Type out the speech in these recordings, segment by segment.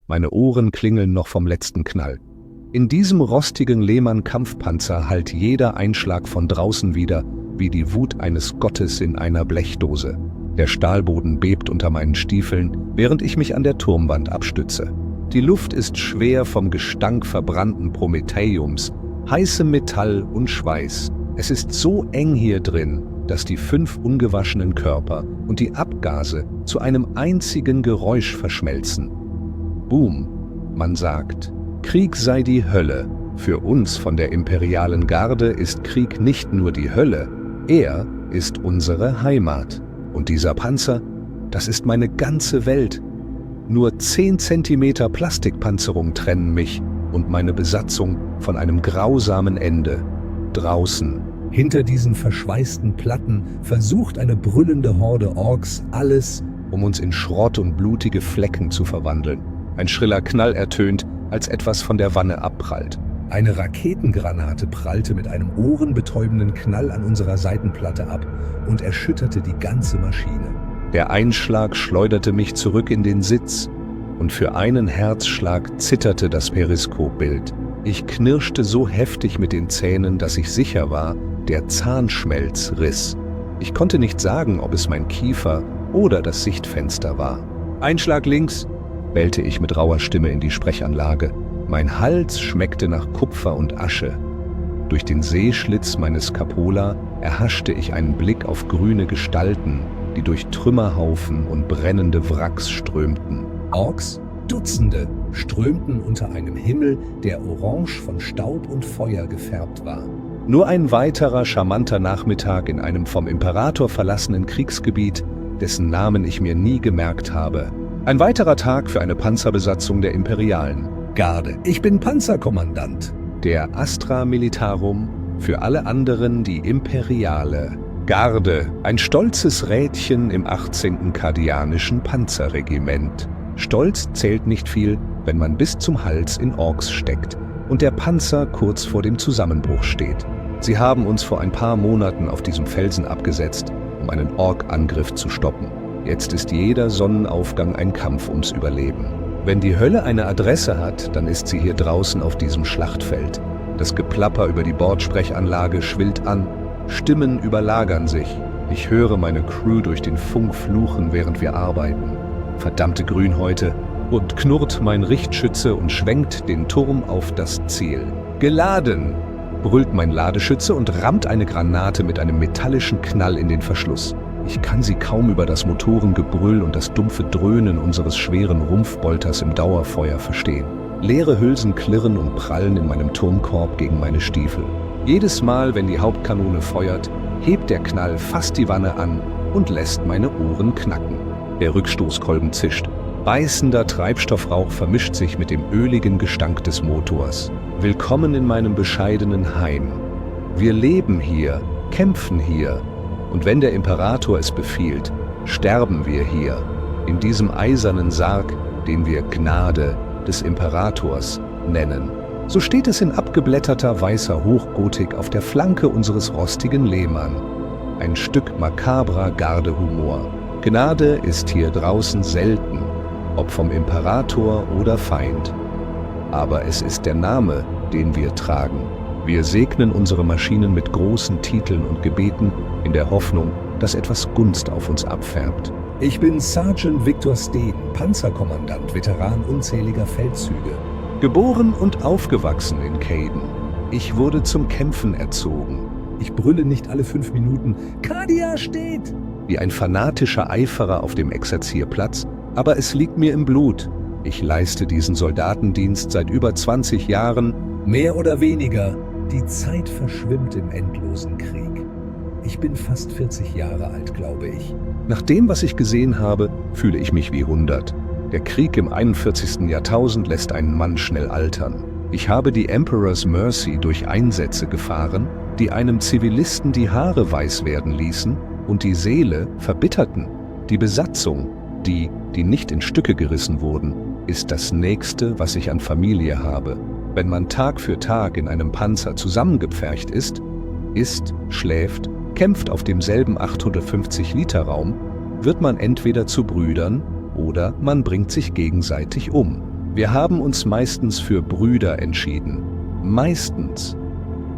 Meine Ohren klingeln noch vom letzten Knall. In diesem rostigen Leman-Kampfpanzer hallt jeder Einschlag von draußen wieder, wie die Wut eines Gottes in einer Blechdose. Der Stahlboden bebt unter meinen Stiefeln, während ich mich an der Turmwand abstütze. Die Luft ist schwer vom Gestank verbrannten Prometheums, heißem Metall und Schweiß. Es ist so eng hier drin, dass die 5 ungewaschenen Körper und die Abgase zu einem einzigen Geräusch verschmelzen. Boom, man sagt. Krieg sei die Hölle. Für uns von der Imperialen Garde ist Krieg nicht nur die Hölle, er ist unsere Heimat. Und dieser Panzer, das ist meine ganze Welt. Nur 10 Zentimeter Plastikpanzerung trennen mich und meine Besatzung von einem grausamen Ende. Draußen, hinter diesen verschweißten Platten, versucht eine brüllende Horde Orks alles, um uns in Schrott und blutige Flecken zu verwandeln. Ein schriller Knall ertönt, als etwas von der Wanne abprallt. Eine Raketengranate prallte mit einem ohrenbetäubenden Knall an unserer Seitenplatte ab und erschütterte die ganze Maschine. Der Einschlag schleuderte mich zurück in den Sitz und für einen Herzschlag zitterte das Periskopbild. Ich knirschte so heftig mit den Zähnen, dass ich sicher war, der Zahnschmelz riss. Ich konnte nicht sagen, ob es mein Kiefer oder das Sichtfenster war. Einschlag links, bellte ich mit rauer Stimme in die Sprechanlage. Mein Hals schmeckte nach Kupfer und Asche. Durch den Sehschlitz meines Capola erhaschte ich einen Blick auf grüne Gestalten, die durch Trümmerhaufen und brennende Wracks strömten. Orks, Dutzende, strömten unter einem Himmel, der orange von Staub und Feuer gefärbt war. Nur ein weiterer charmanter Nachmittag in einem vom Imperator verlassenen Kriegsgebiet, dessen Namen ich mir nie gemerkt habe. Ein weiterer Tag für eine Panzerbesatzung der Imperialen Garde. Ich bin Panzerkommandant. Der Astra Militarum, für alle anderen die Imperiale Garde, ein stolzes Rädchen im 18. Kardianischen Panzerregiment. Stolz zählt nicht viel, wenn man bis zum Hals in Orks steckt und der Panzer kurz vor dem Zusammenbruch steht. Sie haben uns vor ein paar Monaten auf diesem Felsen abgesetzt, um einen Ork-Angriff zu stoppen. Jetzt ist jeder Sonnenaufgang ein Kampf ums Überleben. Wenn die Hölle eine Adresse hat, dann ist sie hier draußen auf diesem Schlachtfeld. Das Geplapper über die Bordsprechanlage schwillt an, Stimmen überlagern sich. Ich höre meine Crew durch den Funk fluchen, während wir arbeiten. Verdammte Grünhäute! Und knurrt mein Richtschütze und schwenkt den Turm auf das Ziel. Geladen! Brüllt mein Ladeschütze und rammt eine Granate mit einem metallischen Knall in den Verschluss. Ich kann sie kaum über das Motorengebrüll und das dumpfe Dröhnen unseres schweren Rumpfbolters im Dauerfeuer verstehen. Leere Hülsen klirren und prallen in meinem Turmkorb gegen meine Stiefel. Jedes Mal, wenn die Hauptkanone feuert, hebt der Knall fast die Wanne an und lässt meine Ohren knacken. Der Rückstoßkolben zischt. Beißender Treibstoffrauch vermischt sich mit dem öligen Gestank des Motors. Willkommen in meinem bescheidenen Heim. Wir leben hier, kämpfen hier. Und wenn der Imperator es befiehlt, sterben wir hier, in diesem eisernen Sarg, den wir Gnade des Imperators nennen. So steht es in abgeblätterter weißer Hochgotik auf der Flanke unseres rostigen Lehmann. Ein Stück makabrer Gardehumor. Gnade ist hier draußen selten, ob vom Imperator oder Feind. Aber es ist der Name, den wir tragen. Wir segnen unsere Maschinen mit großen Titeln und Gebeten in der Hoffnung, dass etwas Gunst auf uns abfärbt. Ich bin Sergeant Viktor Steen, Panzerkommandant, Veteran unzähliger Feldzüge. Geboren und aufgewachsen in Caden. Ich wurde zum Kämpfen erzogen. Ich brülle nicht alle 5 Minuten, Kadia steht! Wie ein fanatischer Eiferer auf dem Exerzierplatz, aber es liegt mir im Blut. Ich leiste diesen Soldatendienst seit über 20 Jahren, mehr oder weniger. Die Zeit verschwimmt im endlosen Krieg. Ich bin fast 40 Jahre alt, glaube ich. Nach dem, was ich gesehen habe, fühle ich mich wie 100. Der Krieg im 41. Jahrtausend lässt einen Mann schnell altern. Ich habe die Emperor's Mercy durch Einsätze gefahren, die einem Zivilisten die Haare weiß werden ließen und die Seele verbitterten. Die Besatzung, die nicht in Stücke gerissen wurden, ist das Nächste, was ich an Familie habe. Wenn man Tag für Tag in einem Panzer zusammengepfercht ist, schläft, kämpft auf demselben 850-Liter-Raum, wird man entweder zu Brüdern oder man bringt sich gegenseitig um. Wir haben uns meistens für Brüder entschieden. Meistens.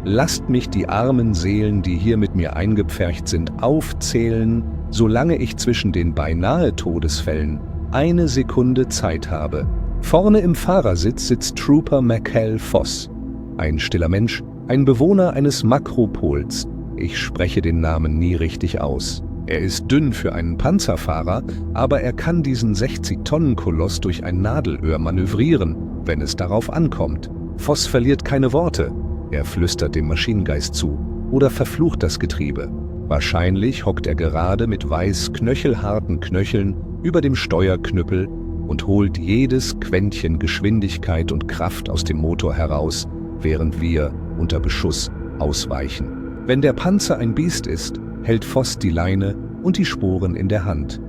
Lasst mich die armen Seelen, die hier mit mir eingepfercht sind, aufzählen, solange ich zwischen den beinahe Todesfällen 1 Sekunde Zeit habe. Vorne im Fahrersitz sitzt Trooper Mackel Voss. Ein stiller Mensch, ein Bewohner eines Makropols. Ich spreche den Namen nie richtig aus. Er ist dünn für einen Panzerfahrer, aber er kann diesen 60-Tonnen-Koloss durch ein Nadelöhr manövrieren, wenn es darauf ankommt. Voss verliert keine Worte. Er flüstert dem Maschinengeist zu oder verflucht das Getriebe. Wahrscheinlich hockt er gerade mit weiß knöchelharten Knöcheln über dem Steuerknüppel und holt jedes Quäntchen Geschwindigkeit und Kraft aus dem Motor heraus, während wir unter Beschuss ausweichen. Wenn der Panzer ein Biest ist, hält Voss die Leine und die Sporen in der Hand.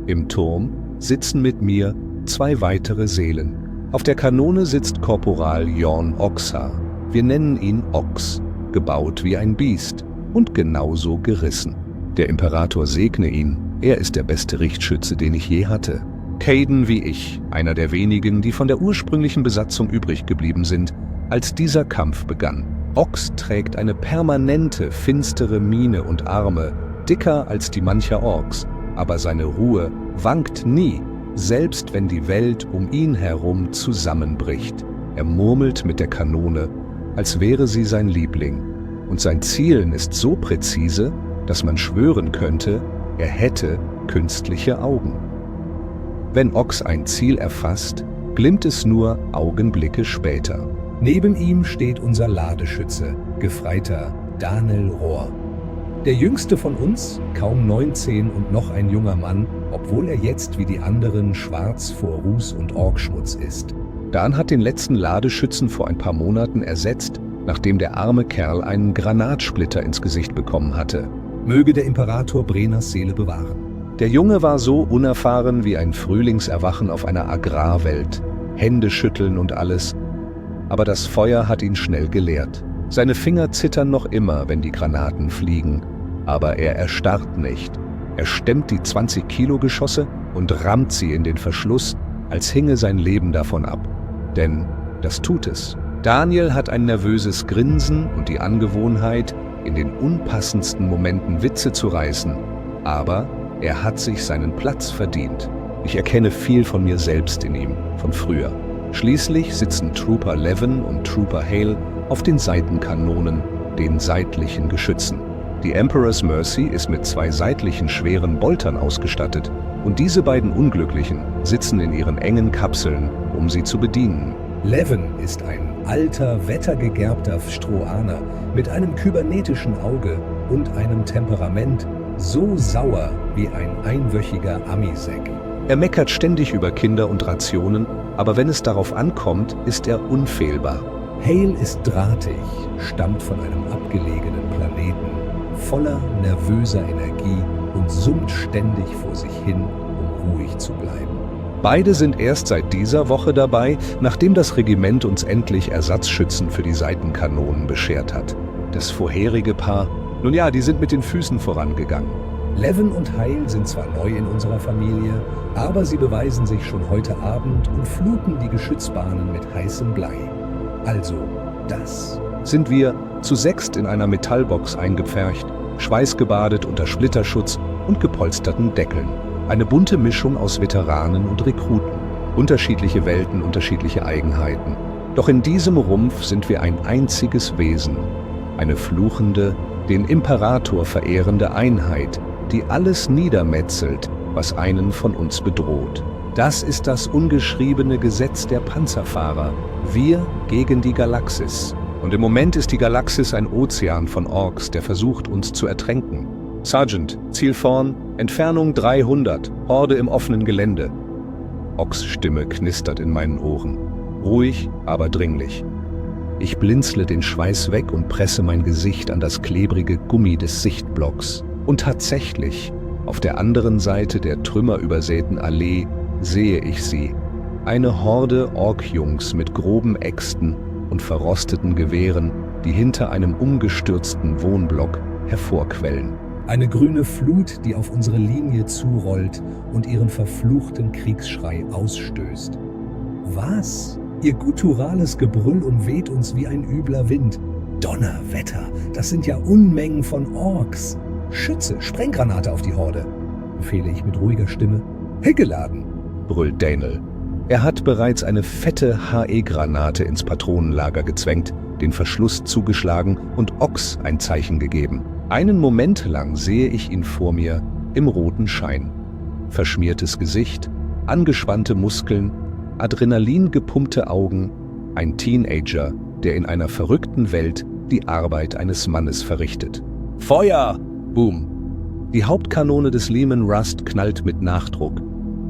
Im Turm sitzen mit mir 2 weitere Seelen. Auf der Kanone sitzt Korporal Jorn Oxar. Wir nennen ihn Ochs, gebaut wie ein Biest und genauso gerissen. Der Imperator segne ihn, er ist der beste Richtschütze, den ich je hatte. Caden wie ich, einer der wenigen, die von der ursprünglichen Besatzung übrig geblieben sind, als dieser Kampf begann. Ochs trägt eine permanente, finstere Miene und Arme, dicker als die mancher Orks, aber seine Ruhe wankt nie, selbst wenn die Welt um ihn herum zusammenbricht. Er murmelt mit der Kanone, als wäre sie sein Liebling, und sein Zielen ist so präzise, dass man schwören könnte, er hätte künstliche Augen. Wenn Ochs ein Ziel erfasst, glimmt es nur Augenblicke später. Neben ihm steht unser Ladeschütze, Gefreiter Daniel Rohr. Der jüngste von uns, kaum 19 und noch ein junger Mann, obwohl er jetzt wie die anderen schwarz vor Ruß und Orkschmutz ist. Dan hat den letzten Ladeschützen vor ein paar Monaten ersetzt, nachdem der arme Kerl einen Granatsplitter ins Gesicht bekommen hatte. Möge der Imperator Breners Seele bewahren. Der Junge war so unerfahren wie ein Frühlingserwachen auf einer Agrarwelt. Hände schütteln und alles. Aber das Feuer hat ihn schnell gelehrt. Seine Finger zittern noch immer, wenn die Granaten fliegen. Aber er erstarrt nicht. Er stemmt die 20-Kilo-Geschosse und rammt sie in den Verschluss, als hinge sein Leben davon ab. Denn das tut es. Daniel hat ein nervöses Grinsen und die Angewohnheit, in den unpassendsten Momenten Witze zu reißen. Aber er hat sich seinen Platz verdient. Ich erkenne viel von mir selbst in ihm, von früher. Schließlich sitzen Trooper Levin und Trooper Hale auf den Seitenkanonen, den seitlichen Geschützen. Die Emperor's Mercy ist mit 2 seitlichen schweren Boltern ausgestattet und diese beiden Unglücklichen sitzen in ihren engen Kapseln, um sie zu bedienen. Levin ist ein alter, wettergegerbter Stroaner mit einem kybernetischen Auge und einem Temperament so sauer wie ein einwöchiger Amisek. Er meckert ständig über Kinder und Rationen, aber wenn es darauf ankommt, ist er unfehlbar. Hale ist drahtig, stammt von einem abgelegenen Planeten, voller nervöser Energie und summt ständig vor sich hin, um ruhig zu bleiben. Beide sind erst seit dieser Woche dabei, nachdem das Regiment uns endlich Ersatzschützen für die Seitenkanonen beschert hat. Das vorherige Paar, nun ja, die sind mit den Füßen vorangegangen. Levin und Hale sind zwar neu in unserer Familie, aber sie beweisen sich schon heute Abend und fluten die Geschützbahnen mit heißem Blei. Also, das sind wir zu 6 in einer Metallbox eingepfercht, schweißgebadet unter Splitterschutz und gepolsterten Deckeln. Eine bunte Mischung aus Veteranen und Rekruten. Unterschiedliche Welten, unterschiedliche Eigenheiten. Doch in diesem Rumpf sind wir ein einziges Wesen. Eine fluchende, den Imperator verehrende Einheit, die alles niedermetzelt, was einen von uns bedroht. Das ist das ungeschriebene Gesetz der Panzerfahrer. Wir gegen die Galaxis. Und im Moment ist die Galaxis ein Ozean von Orks, der versucht, uns zu ertränken. Sergeant, Ziel vorn, Entfernung 300, Horde im offenen Gelände. Ochs Stimme knistert in meinen Ohren. Ruhig, aber dringlich. Ich blinzle den Schweiß weg und presse mein Gesicht an das klebrige Gummi des Sichtblocks. Und tatsächlich, auf der anderen Seite der trümmerübersäten Allee sehe ich sie. Eine Horde Ork-Jungs mit groben Äxten und verrosteten Gewehren, die hinter einem umgestürzten Wohnblock hervorquellen. Eine grüne Flut, die auf unsere Linie zurollt und ihren verfluchten Kriegsschrei ausstößt. Was? Ihr gutturales Gebrüll umweht uns wie ein übler Wind. Donnerwetter, das sind ja Unmengen von Orks. Schütze, Sprenggranate auf die Horde, befehle ich mit ruhiger Stimme. Hegeladen, brüllt Daniel. Er hat bereits eine fette HE-Granate ins Patronenlager gezwängt, den Verschluss zugeschlagen und Ochs ein Zeichen gegeben. Einen Moment lang sehe ich ihn vor mir im roten Schein. Verschmiertes Gesicht, angespannte Muskeln, adrenalingepumpte Augen, ein Teenager, der in einer verrückten Welt die Arbeit eines Mannes verrichtet. Feuer! Boom! Die Hauptkanone des Leman-Russ knallt mit Nachdruck.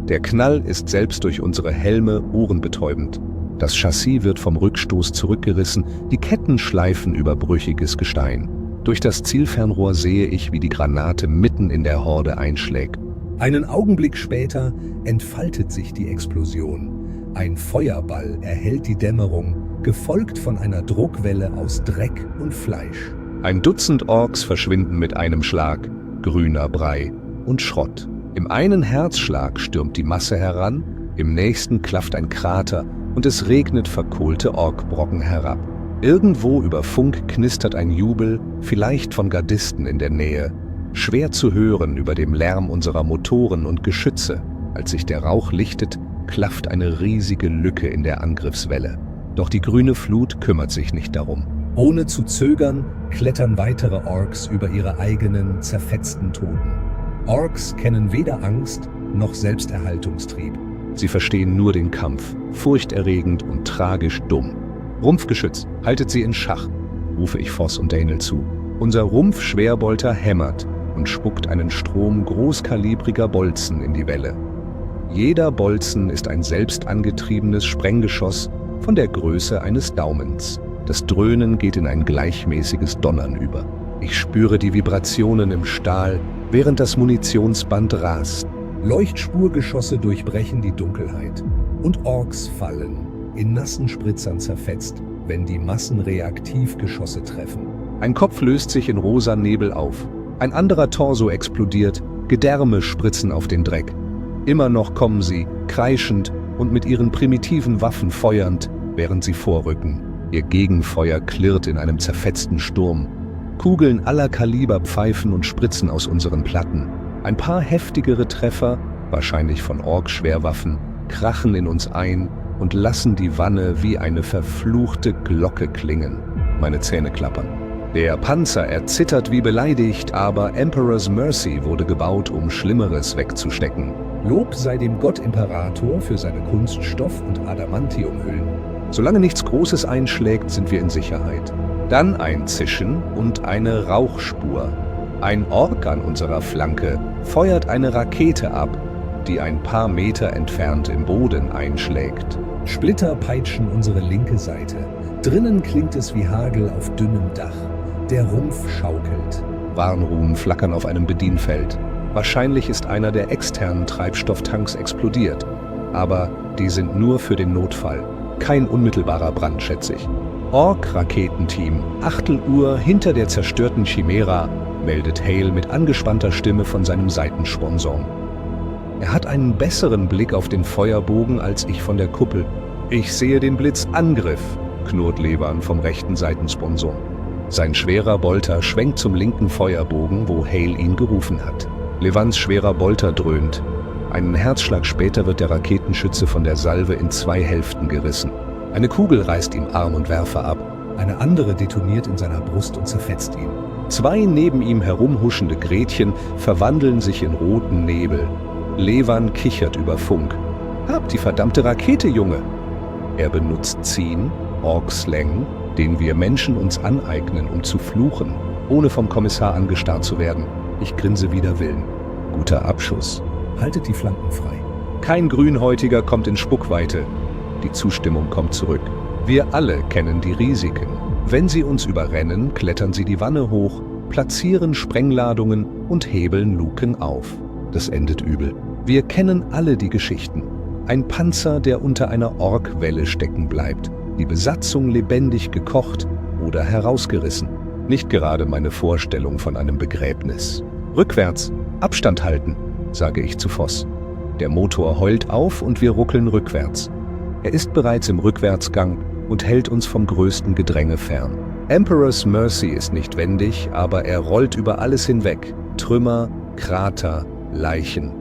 Der Knall ist selbst durch unsere Helme ohrenbetäubend. Das Chassis wird vom Rückstoß zurückgerissen, die Ketten schleifen über brüchiges Gestein. Durch das Zielfernrohr sehe ich, wie die Granate mitten in der Horde einschlägt. Einen Augenblick später entfaltet sich die Explosion. Ein Feuerball erhellt die Dämmerung, gefolgt von einer Druckwelle aus Dreck und Fleisch. Ein Dutzend Orks verschwinden mit einem Schlag, grüner Brei und Schrott. Im einen Herzschlag stürmt die Masse heran, im nächsten klafft ein Krater und es regnet verkohlte Orkbrocken herab. Irgendwo über Funk knistert ein Jubel, vielleicht von Gardisten in der Nähe. Schwer zu hören über dem Lärm unserer Motoren und Geschütze. Als sich der Rauch lichtet, klafft eine riesige Lücke in der Angriffswelle. Doch die grüne Flut kümmert sich nicht darum. Ohne zu zögern klettern weitere Orks über ihre eigenen zerfetzten Toten. Orks kennen weder Angst noch Selbsterhaltungstrieb. Sie verstehen nur den Kampf, furchterregend und tragisch dumm. Rumpfgeschütz, haltet sie in Schach, rufe ich Voss und Daniel zu. Unser Rumpfschwerbolter hämmert und spuckt einen Strom großkalibriger Bolzen in die Welle. Jeder Bolzen ist ein selbst angetriebenes Sprenggeschoss von der Größe eines Daumens. Das Dröhnen geht in ein gleichmäßiges Donnern über. Ich spüre die Vibrationen im Stahl, während das Munitionsband rast. Leuchtspurgeschosse durchbrechen die Dunkelheit und Orks fallen, in nassen Spritzern zerfetzt, wenn die Massenreaktivgeschosse treffen. Ein Kopf löst sich in rosa Nebel auf. Ein anderer Torso explodiert, Gedärme spritzen auf den Dreck. Immer noch kommen sie, kreischend und mit ihren primitiven Waffen feuernd, während sie vorrücken. Ihr Gegenfeuer klirrt in einem zerfetzten Sturm. Kugeln aller Kaliber pfeifen und spritzen aus unseren Platten. Ein paar heftigere Treffer, wahrscheinlich von Ork-Schwerwaffen, krachen in uns ein und lassen die Wanne wie eine verfluchte Glocke klingen. Meine Zähne klappern. Der Panzer erzittert wie beleidigt, aber Emperor's Mercy wurde gebaut, um Schlimmeres wegzustecken. Lob sei dem Gott-Imperator für seine Kunststoff- und Adamantiumhüllen. Solange nichts Großes einschlägt, sind wir in Sicherheit. Dann ein Zischen und eine Rauchspur. Ein Ork an unserer Flanke feuert eine Rakete ab, die ein paar Meter entfernt im Boden einschlägt. Splitter peitschen unsere linke Seite. Drinnen klingt es wie Hagel auf dünnem Dach. Der Rumpf schaukelt. Warnruhen flackern auf einem Bedienfeld. Wahrscheinlich ist einer der externen Treibstofftanks explodiert. Aber die sind nur für den Notfall. Kein unmittelbarer Brand, schätze ich. Ork-Raketenteam, Achtel-Uhr hinter der zerstörten Chimera, meldet Hale mit angespannter Stimme von seinem Seitensponsor. Er hat einen besseren Blick auf den Feuerbogen als ich von der Kuppel. Ich sehe den Blitz Angriff, knurrt Leman vom rechten Seitensponsor. Sein schwerer Bolter schwenkt zum linken Feuerbogen, wo Hale ihn gerufen hat. Levans schwerer Bolter dröhnt. Einen Herzschlag später wird der Raketenschütze von der Salve in 2 Hälften gerissen. Eine Kugel reißt ihm Arm und Werfer ab. Eine andere detoniert in seiner Brust und zerfetzt ihn. 2 neben ihm herumhuschende Gretchen verwandeln sich in roten Nebel. Leman kichert über Funk. Hab die verdammte Rakete, Junge! Er benutzt Ziehen, Ork-Slang, den wir Menschen uns aneignen, um zu fluchen, ohne vom Kommissar angestarrt zu werden. Ich grinse wider Willen. Guter Abschuss. Haltet die Flanken frei. Kein Grünhäutiger kommt in Spuckweite. Die Zustimmung kommt zurück. Wir alle kennen die Risiken. Wenn sie uns überrennen, klettern sie die Wanne hoch, platzieren Sprengladungen und hebeln Luken auf. Das endet übel. Wir kennen alle die Geschichten. Ein Panzer, der unter einer Orkwelle stecken bleibt. Die Besatzung lebendig gekocht oder herausgerissen. Nicht gerade meine Vorstellung von einem Begräbnis. Rückwärts, Abstand halten, sage ich zu Voss. Der Motor heult auf und wir ruckeln rückwärts. Er ist bereits im Rückwärtsgang und hält uns vom größten Gedränge fern. Emperor's Mercy ist nicht wendig, aber er rollt über alles hinweg. Trümmer, Krater, Leichen.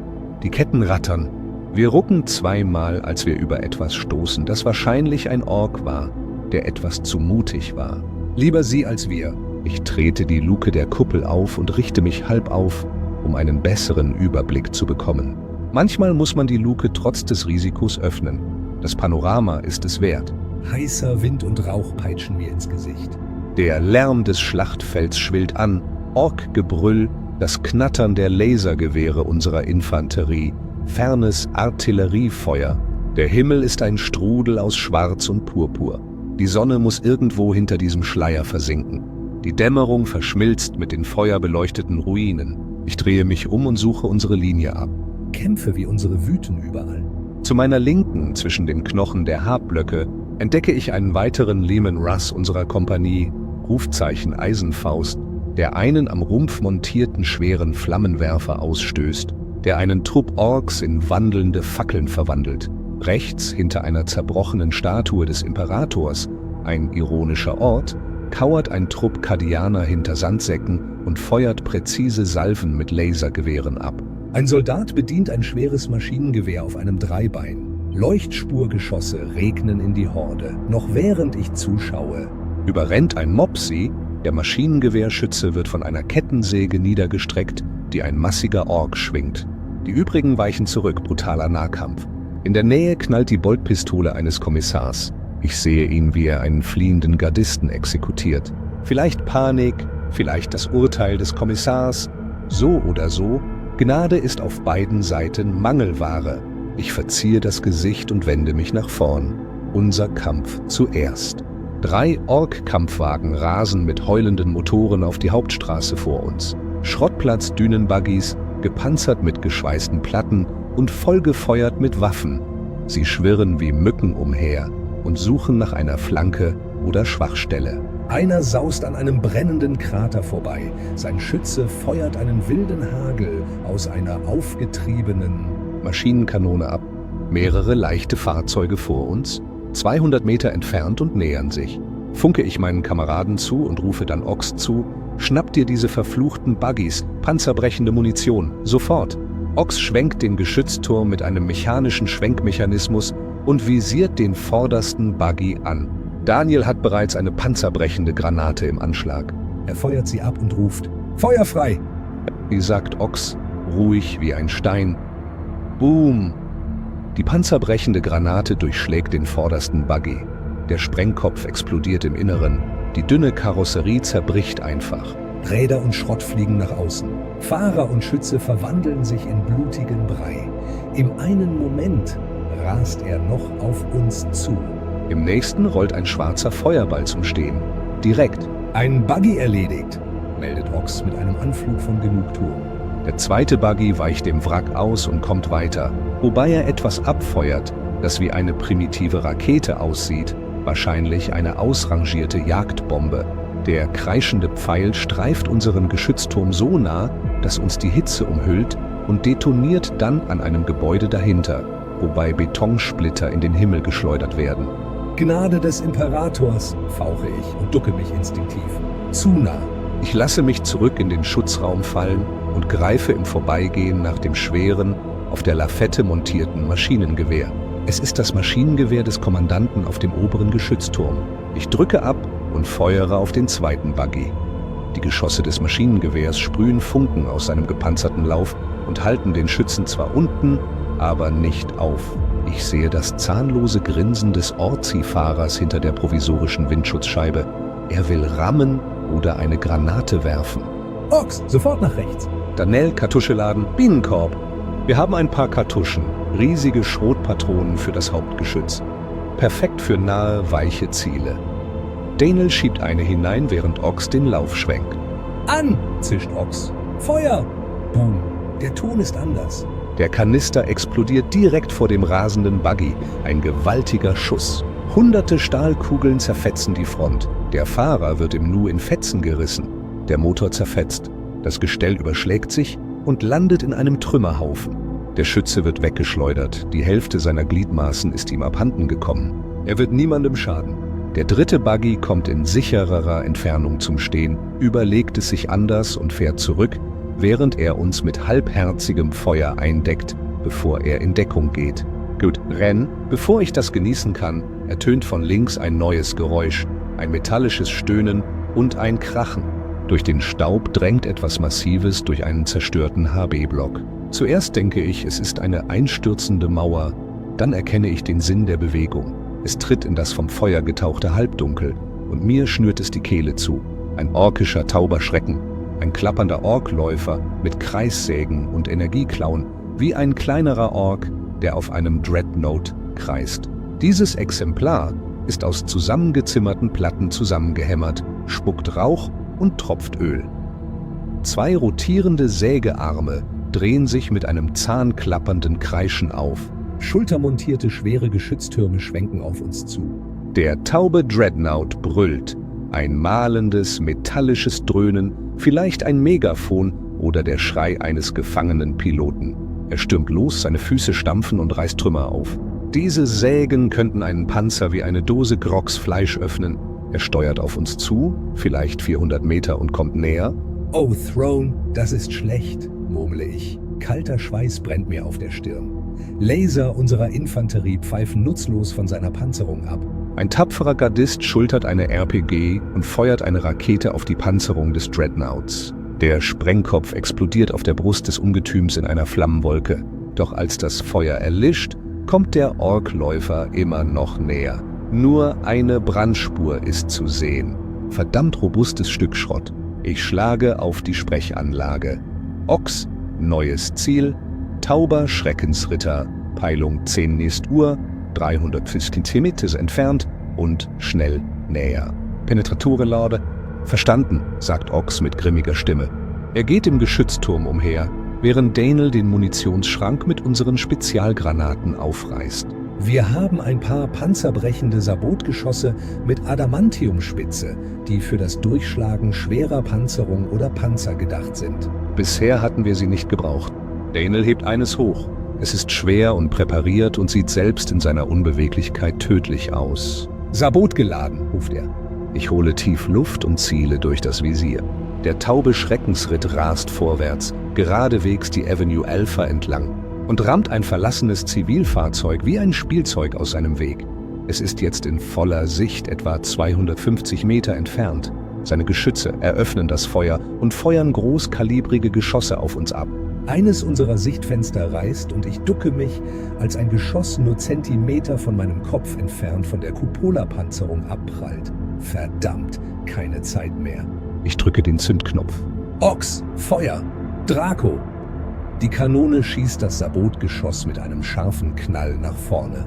Die Ketten rattern. Wir rucken zweimal, als wir über etwas stoßen, das wahrscheinlich ein Ork war, der etwas zu mutig war. Lieber sie als wir. Ich trete die Luke der Kuppel auf und richte mich halb auf, um einen besseren Überblick zu bekommen. Manchmal muss man die Luke trotz des Risikos öffnen. Das Panorama ist es wert. Heißer Wind und Rauch peitschen mir ins Gesicht. Der Lärm des Schlachtfelds schwillt an, Ork-Gebrüll, das Knattern der Lasergewehre unserer Infanterie, fernes Artilleriefeuer. Der Himmel ist ein Strudel aus Schwarz und Purpur. Die Sonne muss irgendwo hinter diesem Schleier versinken. Die Dämmerung verschmilzt mit den feuerbeleuchteten Ruinen. Ich drehe mich um und suche unsere Linie ab. Kämpfe wie unsere wüten überall. Zu meiner Linken, zwischen den Knochen der Habblöcke, entdecke ich einen weiteren Leman-Russ unserer Kompanie, Rufzeichen Eisenfaust, der einen am Rumpf montierten schweren Flammenwerfer ausstößt, der einen Trupp Orks in wandelnde Fackeln verwandelt. Rechts, hinter einer zerbrochenen Statue des Imperators, ein ironischer Ort, kauert ein Trupp Kardianer hinter Sandsäcken und feuert präzise Salven mit Lasergewehren ab. Ein Soldat bedient ein schweres Maschinengewehr auf einem Dreibein. Leuchtspurgeschosse regnen in die Horde, noch während ich zuschaue. Überrennt ein Mob sie, der Maschinengewehrschütze wird von einer Kettensäge niedergestreckt, die ein massiger Ork schwingt. Die übrigen weichen zurück, brutaler Nahkampf. In der Nähe knallt die Boltpistole eines Kommissars. Ich sehe ihn, wie er einen fliehenden Gardisten exekutiert. Vielleicht Panik, vielleicht das Urteil des Kommissars. So oder so, Gnade ist auf beiden Seiten Mangelware. Ich verziehe das Gesicht und wende mich nach vorn. Unser Kampf zuerst. 3 Ork-Kampfwagen rasen mit heulenden Motoren auf die Hauptstraße vor uns. Schrottplatz-Dünenbuggies, gepanzert mit geschweißten Platten und vollgefeuert mit Waffen. Sie schwirren wie Mücken umher und suchen nach einer Flanke oder Schwachstelle. Einer saust an einem brennenden Krater vorbei. Sein Schütze feuert einen wilden Hagel aus einer aufgetriebenen Maschinenkanone ab. Mehrere leichte Fahrzeuge vor uns, 200 Meter entfernt und nähern sich. Funke ich meinen Kameraden zu und rufe dann Ochs zu: Schnapp dir diese verfluchten Buggies, panzerbrechende Munition, sofort! Ochs schwenkt den Geschützturm mit einem mechanischen Schwenkmechanismus und visiert den vordersten Buggy an. Daniel hat bereits eine panzerbrechende Granate im Anschlag. Er feuert sie ab und ruft: Feuer frei! Wie sagt Ochs, ruhig wie ein Stein. Boom! Die panzerbrechende Granate durchschlägt den vordersten Buggy. Der Sprengkopf explodiert im Inneren. Die dünne Karosserie zerbricht einfach. Räder und Schrott fliegen nach außen. Fahrer und Schütze verwandeln sich in blutigen Brei. Im einen Moment rast er noch auf uns zu. Im nächsten rollt ein schwarzer Feuerball zum Stehen. Direkt. Ein Buggy erledigt, meldet Ochs mit einem Anflug von Genugtuung. Der zweite Buggy weicht dem Wrack aus und kommt weiter, wobei er etwas abfeuert, das wie eine primitive Rakete aussieht, wahrscheinlich eine ausrangierte Jagdbombe. Der kreischende Pfeil streift unseren Geschützturm so nah, dass uns die Hitze umhüllt und detoniert dann an einem Gebäude dahinter, wobei Betonsplitter in den Himmel geschleudert werden. Gnade des Imperators, fauche ich und ducke mich instinktiv. Zu nah. Ich lasse mich zurück in den Schutzraum fallen und greife im Vorbeigehen nach dem schweren, auf der Lafette montierten Maschinengewehr. Es ist das Maschinengewehr des Kommandanten auf dem oberen Geschützturm. Ich drücke ab und feuere auf den zweiten Buggy. Die Geschosse des Maschinengewehrs sprühen Funken aus seinem gepanzerten Lauf und halten den Schützen zwar unten, aber nicht auf. Ich sehe das zahnlose Grinsen des Orzi-Fahrers hinter der provisorischen Windschutzscheibe. Er will rammen oder eine Granate werfen. Ochs, sofort nach rechts. Danell, Kartusche laden, Bienenkorb. Wir haben ein paar Kartuschen, riesige Schrotpatronen für das Hauptgeschütz. Perfekt für nahe, weiche Ziele. Daniel schiebt eine hinein, während Ochs den Lauf schwenkt. An, zischt Ochs. Feuer! Boom. Der Ton ist anders. Der Kanister explodiert direkt vor dem rasenden Buggy. Ein gewaltiger Schuss. Hunderte Stahlkugeln zerfetzen die Front. Der Fahrer wird im Nu in Fetzen gerissen. Der Motor zerfetzt. Das Gestell überschlägt sich und landet in einem Trümmerhaufen. Der Schütze wird weggeschleudert, die Hälfte seiner Gliedmaßen ist ihm abhanden gekommen. Er wird niemandem schaden. Der dritte Buggy kommt in sichererer Entfernung zum Stehen, überlegt es sich anders und fährt zurück, während er uns mit halbherzigem Feuer eindeckt, bevor er in Deckung geht. Gut, renn! Bevor ich das genießen kann, ertönt von links ein neues Geräusch, ein metallisches Stöhnen und ein Krachen. Durch den Staub drängt etwas Massives durch einen zerstörten HB-Block. Zuerst denke ich, es ist eine einstürzende Mauer, dann erkenne ich den Sinn der Bewegung. Es tritt in das vom Feuer getauchte Halbdunkel und mir schnürt es die Kehle zu. Ein orkischer tauber Schrecken, ein klappernder Orkläufer mit Kreissägen und Energieklauen, wie ein kleinerer Ork, der auf einem Dreadnought kreist. Dieses Exemplar ist aus zusammengezimmerten Platten zusammengehämmert, spuckt Rauch und tropft Öl. 2 rotierende Sägearme drehen sich mit einem zahnklappernden Kreischen auf. Schultermontierte schwere Geschütztürme schwenken auf uns zu. Der taube Dreadnought brüllt. Ein mahlendes, metallisches Dröhnen, vielleicht ein Megafon oder der Schrei eines gefangenen Piloten. Er stürmt los, seine Füße stampfen und reißt Trümmer auf. Diese Sägen könnten einen Panzer wie eine Dose Grogs Fleisch öffnen. Er steuert auf uns zu, vielleicht 400 Meter und kommt näher. Oh, Throne, das ist schlecht, murmle ich. Kalter Schweiß brennt mir auf der Stirn. Laser unserer Infanterie pfeifen nutzlos von seiner Panzerung ab. Ein tapferer Gardist schultert eine RPG und feuert eine Rakete auf die Panzerung des Dreadnoughts. Der Sprengkopf explodiert auf der Brust des Ungetüms in einer Flammenwolke. Doch als das Feuer erlischt, kommt der Orkläufer immer noch näher. Nur eine Brandspur ist zu sehen. Verdammt robustes Stück Schrott. Ich schlage auf die Sprechanlage. Ochs, neues Ziel, tauber Schreckensritter, Peilung 10 nächst Uhr, 350 Zentimeter entfernt und schnell näher. Penetratorenlade. Verstanden, sagt Ochs mit grimmiger Stimme. Er geht im Geschützturm umher, während Daniel den Munitionsschrank mit unseren Spezialgranaten aufreißt. Wir haben ein paar panzerbrechende Sabotgeschosse mit Adamantiumspitze, die für das Durchschlagen schwerer Panzerung oder Panzer gedacht sind. Bisher hatten wir sie nicht gebraucht. Daniel hebt eines hoch. Es ist schwer und präpariert und sieht selbst in seiner Unbeweglichkeit tödlich aus. Sabot geladen, ruft er. Ich hole tief Luft und ziele durch das Visier. Der taube Schreckensritt rast vorwärts, geradewegs die Avenue Alpha entlang und rammt ein verlassenes Zivilfahrzeug wie ein Spielzeug aus seinem Weg. Es ist jetzt in voller Sicht etwa 250 Meter entfernt. Seine Geschütze eröffnen das Feuer und feuern großkalibrige Geschosse auf uns ab. Eines unserer Sichtfenster reißt und ich ducke mich, als ein Geschoss nur Zentimeter von meinem Kopf entfernt von der Cupola-Panzerung abprallt. Verdammt, keine Zeit mehr. Ich drücke den Zündknopf. Ochs, Feuer! Draco! Die Kanone schießt das Sabotgeschoss mit einem scharfen Knall nach vorne.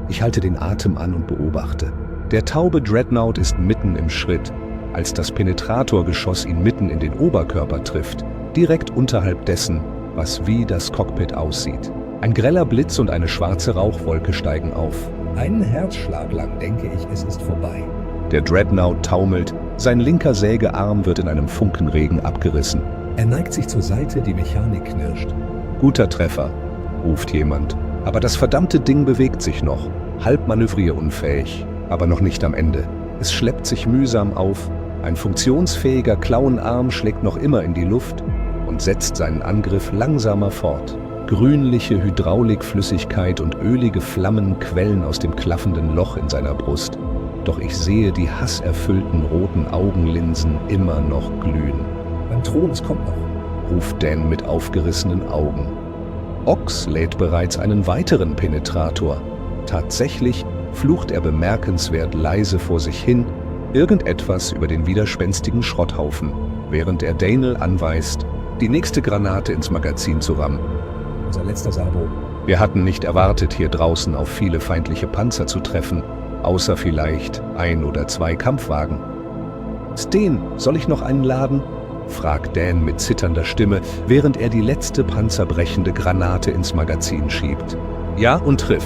Ich halte den Atem an und beobachte. Der taube Dreadnought ist mitten im Schritt, als das Penetratorgeschoss ihn mitten in den Oberkörper trifft, direkt unterhalb dessen, was wie das Cockpit aussieht. Ein greller Blitz und eine schwarze Rauchwolke steigen auf. Einen Herzschlag lang denke ich, es ist vorbei. Der Dreadnought taumelt, sein linker Sägearm wird in einem Funkenregen abgerissen. Er neigt sich zur Seite, die Mechanik knirscht. Guter Treffer, ruft jemand. Aber das verdammte Ding bewegt sich noch, halb manövrierunfähig, aber noch nicht am Ende. Es schleppt sich mühsam auf, ein funktionsfähiger Klauenarm schlägt noch immer in die Luft und setzt seinen Angriff langsamer fort. Grünliche Hydraulikflüssigkeit und ölige Flammen quellen aus dem klaffenden Loch in seiner Brust. Doch ich sehe die hasserfüllten roten Augenlinsen immer noch glühen. Beim Thron, es kommt noch, ruft Dan mit aufgerissenen Augen. Ochs lädt bereits einen weiteren Penetrator. Tatsächlich flucht er bemerkenswert leise vor sich hin, irgendetwas über den widerspenstigen Schrotthaufen, während er Daniel anweist, die nächste Granate ins Magazin zu rammen. Unser letzter Sabo. Wir hatten nicht erwartet, hier draußen auf viele feindliche Panzer zu treffen, außer vielleicht 1 oder 2 Kampfwagen. Steen, soll ich noch einen laden? Fragt Dan mit zitternder Stimme, während er die letzte panzerbrechende Granate ins Magazin schiebt. Ja und triff.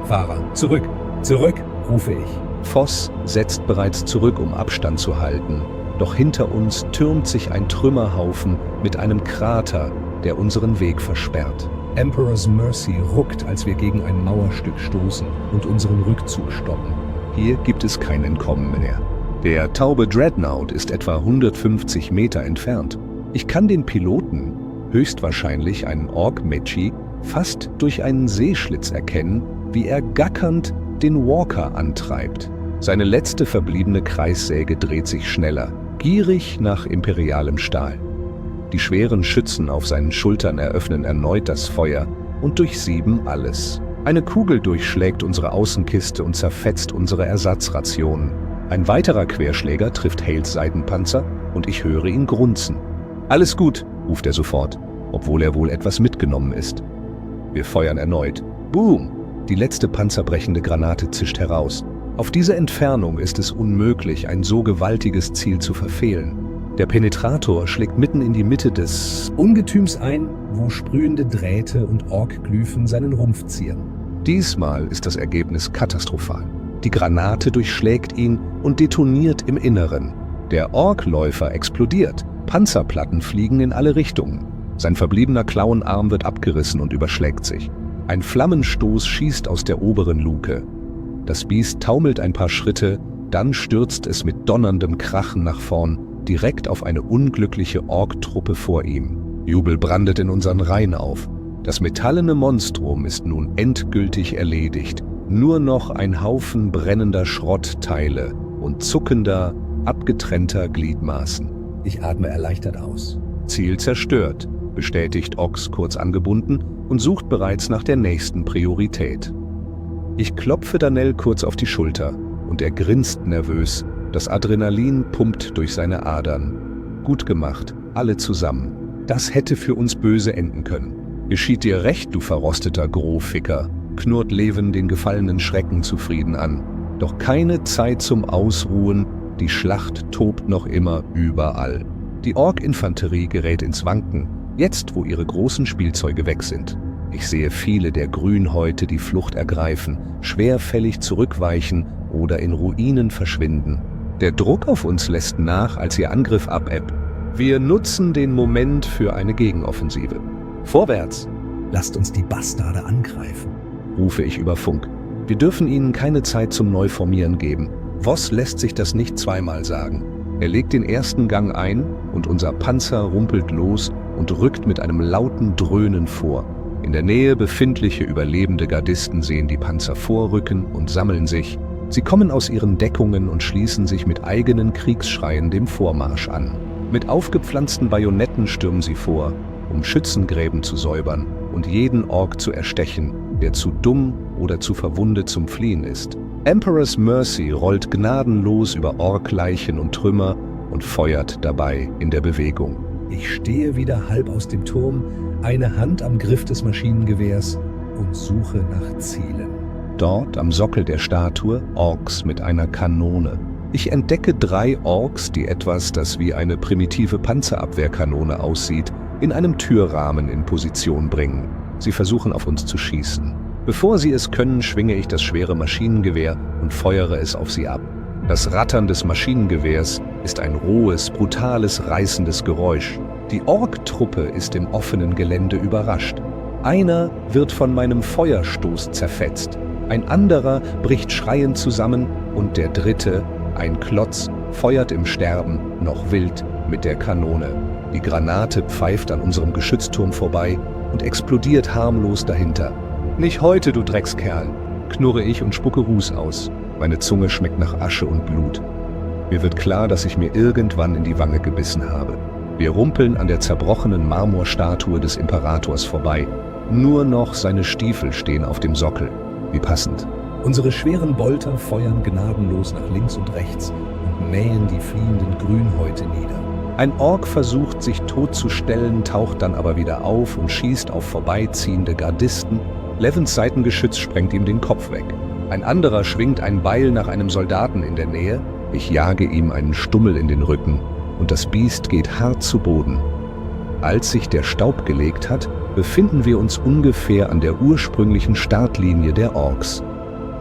Fahrer, zurück, zurück, rufe ich. Voss setzt bereits zurück, um Abstand zu halten. Doch hinter uns türmt sich ein Trümmerhaufen mit einem Krater, der unseren Weg versperrt. Emperor's Mercy ruckt, als wir gegen ein Mauerstück stoßen und unseren Rückzug stoppen. Hier gibt es kein Entkommen mehr. Der taube Dreadnought ist etwa 150 Meter entfernt. Ich kann den Piloten, höchstwahrscheinlich einen Ork-Mechi, fast durch einen Sehschlitz erkennen, wie er gackernd den Walker antreibt. Seine letzte verbliebene Kreissäge dreht sich schneller, gierig nach imperialem Stahl. Die schweren Schützen auf seinen Schultern eröffnen erneut das Feuer und durchsieben alles. Eine Kugel durchschlägt unsere Außenkiste und zerfetzt unsere Ersatzrationen. Ein weiterer Querschläger trifft Hales Seitenpanzer und ich höre ihn grunzen. »Alles gut«, ruft er sofort, obwohl er wohl etwas mitgenommen ist. Wir feuern erneut. Boom! Die letzte panzerbrechende Granate zischt heraus. Auf diese Entfernung ist es unmöglich, ein so gewaltiges Ziel zu verfehlen. Der Penetrator schlägt mitten in die Mitte des Ungetüms ein, wo sprühende Drähte und Ork-Glyphen seinen Rumpf zieren. Diesmal ist das Ergebnis katastrophal. Die Granate durchschlägt ihn und detoniert im Inneren. Der Ork-Läufer explodiert. Panzerplatten fliegen in alle Richtungen. Sein verbliebener Klauenarm wird abgerissen und überschlägt sich. Ein Flammenstoß schießt aus der oberen Luke. Das Biest taumelt ein paar Schritte, dann stürzt es mit donnerndem Krachen nach vorn, direkt auf eine unglückliche Ork-Truppe vor ihm. Jubel brandet in unseren Reihen auf. Das metallene Monstrum ist nun endgültig erledigt. Nur noch ein Haufen brennender Schrottteile und zuckender, abgetrennter Gliedmaßen. Ich atme erleichtert aus. Ziel zerstört, bestätigt Ox kurz angebunden und sucht bereits nach der nächsten Priorität. Ich klopfe Danell kurz auf die Schulter und er grinst nervös. Das Adrenalin pumpt durch seine Adern. Gut gemacht, alle zusammen. Das hätte für uns böse enden können. Geschieht dir recht, du verrosteter Groficker, knurrt Leven den gefallenen Schrecken zufrieden an. Doch keine Zeit zum Ausruhen, die Schlacht tobt noch immer überall. Die Ork-Infanterie gerät ins Wanken, jetzt wo ihre großen Spielzeuge weg sind. Ich sehe viele der Grünhäute die Flucht ergreifen, schwerfällig zurückweichen oder in Ruinen verschwinden. Der Druck auf uns lässt nach, als ihr Angriff abebbt. Wir nutzen den Moment für eine Gegenoffensive. Vorwärts! Lasst uns die Bastarde angreifen, rufe ich über Funk. Wir dürfen ihnen keine Zeit zum Neuformieren geben. Voss lässt sich das nicht zweimal sagen. Er legt den ersten Gang ein und unser Panzer rumpelt los und rückt mit einem lauten Dröhnen vor. In der Nähe befindliche überlebende Gardisten sehen die Panzer vorrücken und sammeln sich. Sie kommen aus ihren Deckungen und schließen sich mit eigenen Kriegsschreien dem Vormarsch an. Mit aufgepflanzten Bajonetten stürmen sie vor, um Schützengräben zu säubern und jeden Ork zu erstechen, der zu dumm oder zu verwundet zum Fliehen ist. Emperor's Mercy rollt gnadenlos über Ork-Leichen und Trümmer und feuert dabei in der Bewegung. Ich stehe wieder halb aus dem Turm, eine Hand am Griff des Maschinengewehrs und suche nach Zielen. Dort am Sockel der Statue Orks mit einer Kanone. Ich entdecke 3 Orks, die etwas, das wie eine primitive Panzerabwehrkanone aussieht, in einem Türrahmen in Position bringen. Sie versuchen auf uns zu schießen. Bevor sie es können, schwinge ich das schwere Maschinengewehr und feuere es auf sie ab. Das Rattern des Maschinengewehrs ist ein rohes, brutales, reißendes Geräusch. Die Ork-Truppe ist im offenen Gelände überrascht. Einer wird von meinem Feuerstoß zerfetzt. Ein anderer bricht schreiend zusammen und der dritte, ein Klotz, feuert im Sterben noch wild mit der Kanone. Die Granate pfeift an unserem Geschützturm vorbei und explodiert harmlos dahinter. »Nicht heute, du Dreckskerl«, knurre ich und spucke Ruß aus. Meine Zunge schmeckt nach Asche und Blut. Mir wird klar, dass ich mir irgendwann in die Wange gebissen habe. Wir rumpeln an der zerbrochenen Marmorstatue des Imperators vorbei. Nur noch seine Stiefel stehen auf dem Sockel. Wie passend. Unsere schweren Bolter feuern gnadenlos nach links und rechts und mähen die fliehenden Grünhäute nieder. Ein Ork versucht, sich totzustellen, taucht dann aber wieder auf und schießt auf vorbeiziehende Gardisten. Levens Seitengeschütz sprengt ihm den Kopf weg. Ein anderer schwingt ein Beil nach einem Soldaten in der Nähe. Ich jage ihm einen Stummel in den Rücken und das Biest geht hart zu Boden. Als sich der Staub gelegt hat, befinden wir uns ungefähr an der ursprünglichen Startlinie der Orks.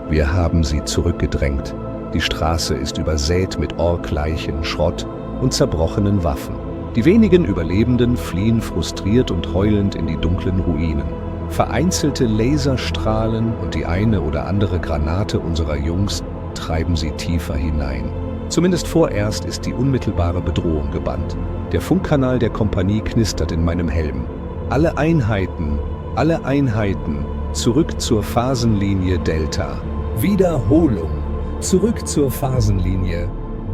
Wir haben sie zurückgedrängt. Die Straße ist übersät mit Ork-Leichen, Schrott und zerbrochenen Waffen. Die wenigen Überlebenden fliehen frustriert und heulend in die dunklen Ruinen. Vereinzelte Laserstrahlen und die eine oder andere Granate unserer Jungs treiben sie tiefer hinein. Zumindest vorerst ist die unmittelbare Bedrohung gebannt. Der Funkkanal der Kompanie knistert in meinem Helm. Alle Einheiten, zurück zur Phasenlinie Delta. Wiederholung. Zurück zur Phasenlinie.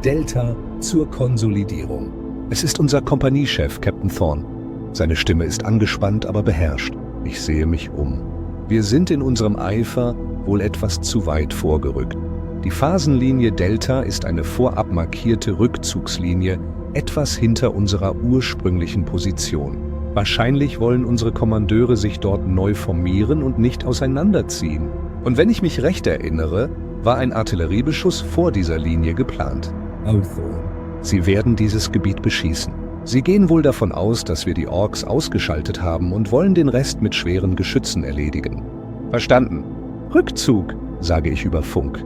Delta zur Konsolidierung. Es ist unser Kompaniechef, Captain Thorne. Seine Stimme ist angespannt, aber beherrscht. Ich sehe mich um. Wir sind in unserem Eifer wohl etwas zu weit vorgerückt. Die Phasenlinie Delta ist eine vorab markierte Rückzugslinie, etwas hinter unserer ursprünglichen Position. Wahrscheinlich wollen unsere Kommandeure sich dort neu formieren und nicht auseinanderziehen. Und wenn ich mich recht erinnere, war ein Artilleriebeschuss vor dieser Linie geplant. Sie werden dieses Gebiet beschießen. Sie gehen wohl davon aus, dass wir die Orks ausgeschaltet haben und wollen den Rest mit schweren Geschützen erledigen. Verstanden. Rückzug, sage ich über Funk.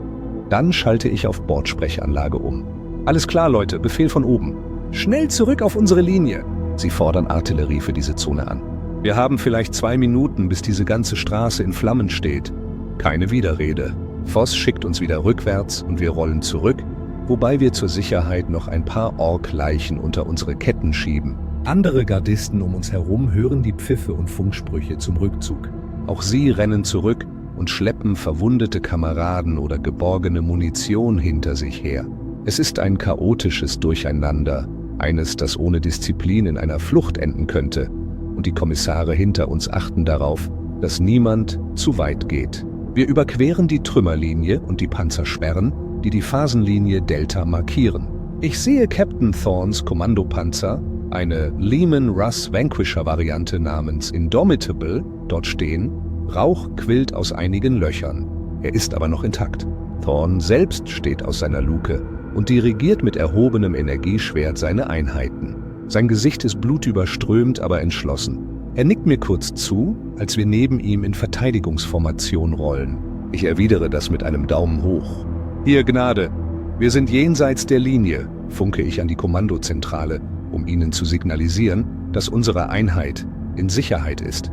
Dann schalte ich auf Bordsprechanlage um. Alles klar, Leute, Befehl von oben. Schnell zurück auf unsere Linie. Sie fordern Artillerie für diese Zone an. Wir haben vielleicht 2 Minuten, bis diese ganze Straße in Flammen steht. Keine Widerrede. Voss schickt uns wieder rückwärts und wir rollen zurück, wobei wir zur Sicherheit noch ein paar Ork-Leichen unter unsere Ketten schieben. Andere Gardisten um uns herum hören die Pfiffe und Funksprüche zum Rückzug. Auch sie rennen zurück und schleppen verwundete Kameraden oder geborgene Munition hinter sich her. Es ist ein chaotisches Durcheinander, eines, das ohne Disziplin in einer Flucht enden könnte, und die Kommissare hinter uns achten darauf, dass niemand zu weit geht. Wir überqueren die Trümmerlinie und die Panzersperren, die die Phasenlinie Delta markieren. Ich sehe Captain Thornes Kommandopanzer, eine Leman-Russ-Vanquisher-Variante namens Indomitable, dort stehen. Rauch quillt aus einigen Löchern. Er ist aber noch intakt. Thorne selbst steht aus seiner Luke und dirigiert mit erhobenem Energieschwert seine Einheiten. Sein Gesicht ist blutüberströmt, aber entschlossen. Er nickt mir kurz zu, als wir neben ihm in Verteidigungsformation rollen. Ich erwidere das mit einem Daumen hoch. Hier, Gnade, wir sind jenseits der Linie, funke ich an die Kommandozentrale, um ihnen zu signalisieren, dass unsere Einheit in Sicherheit ist.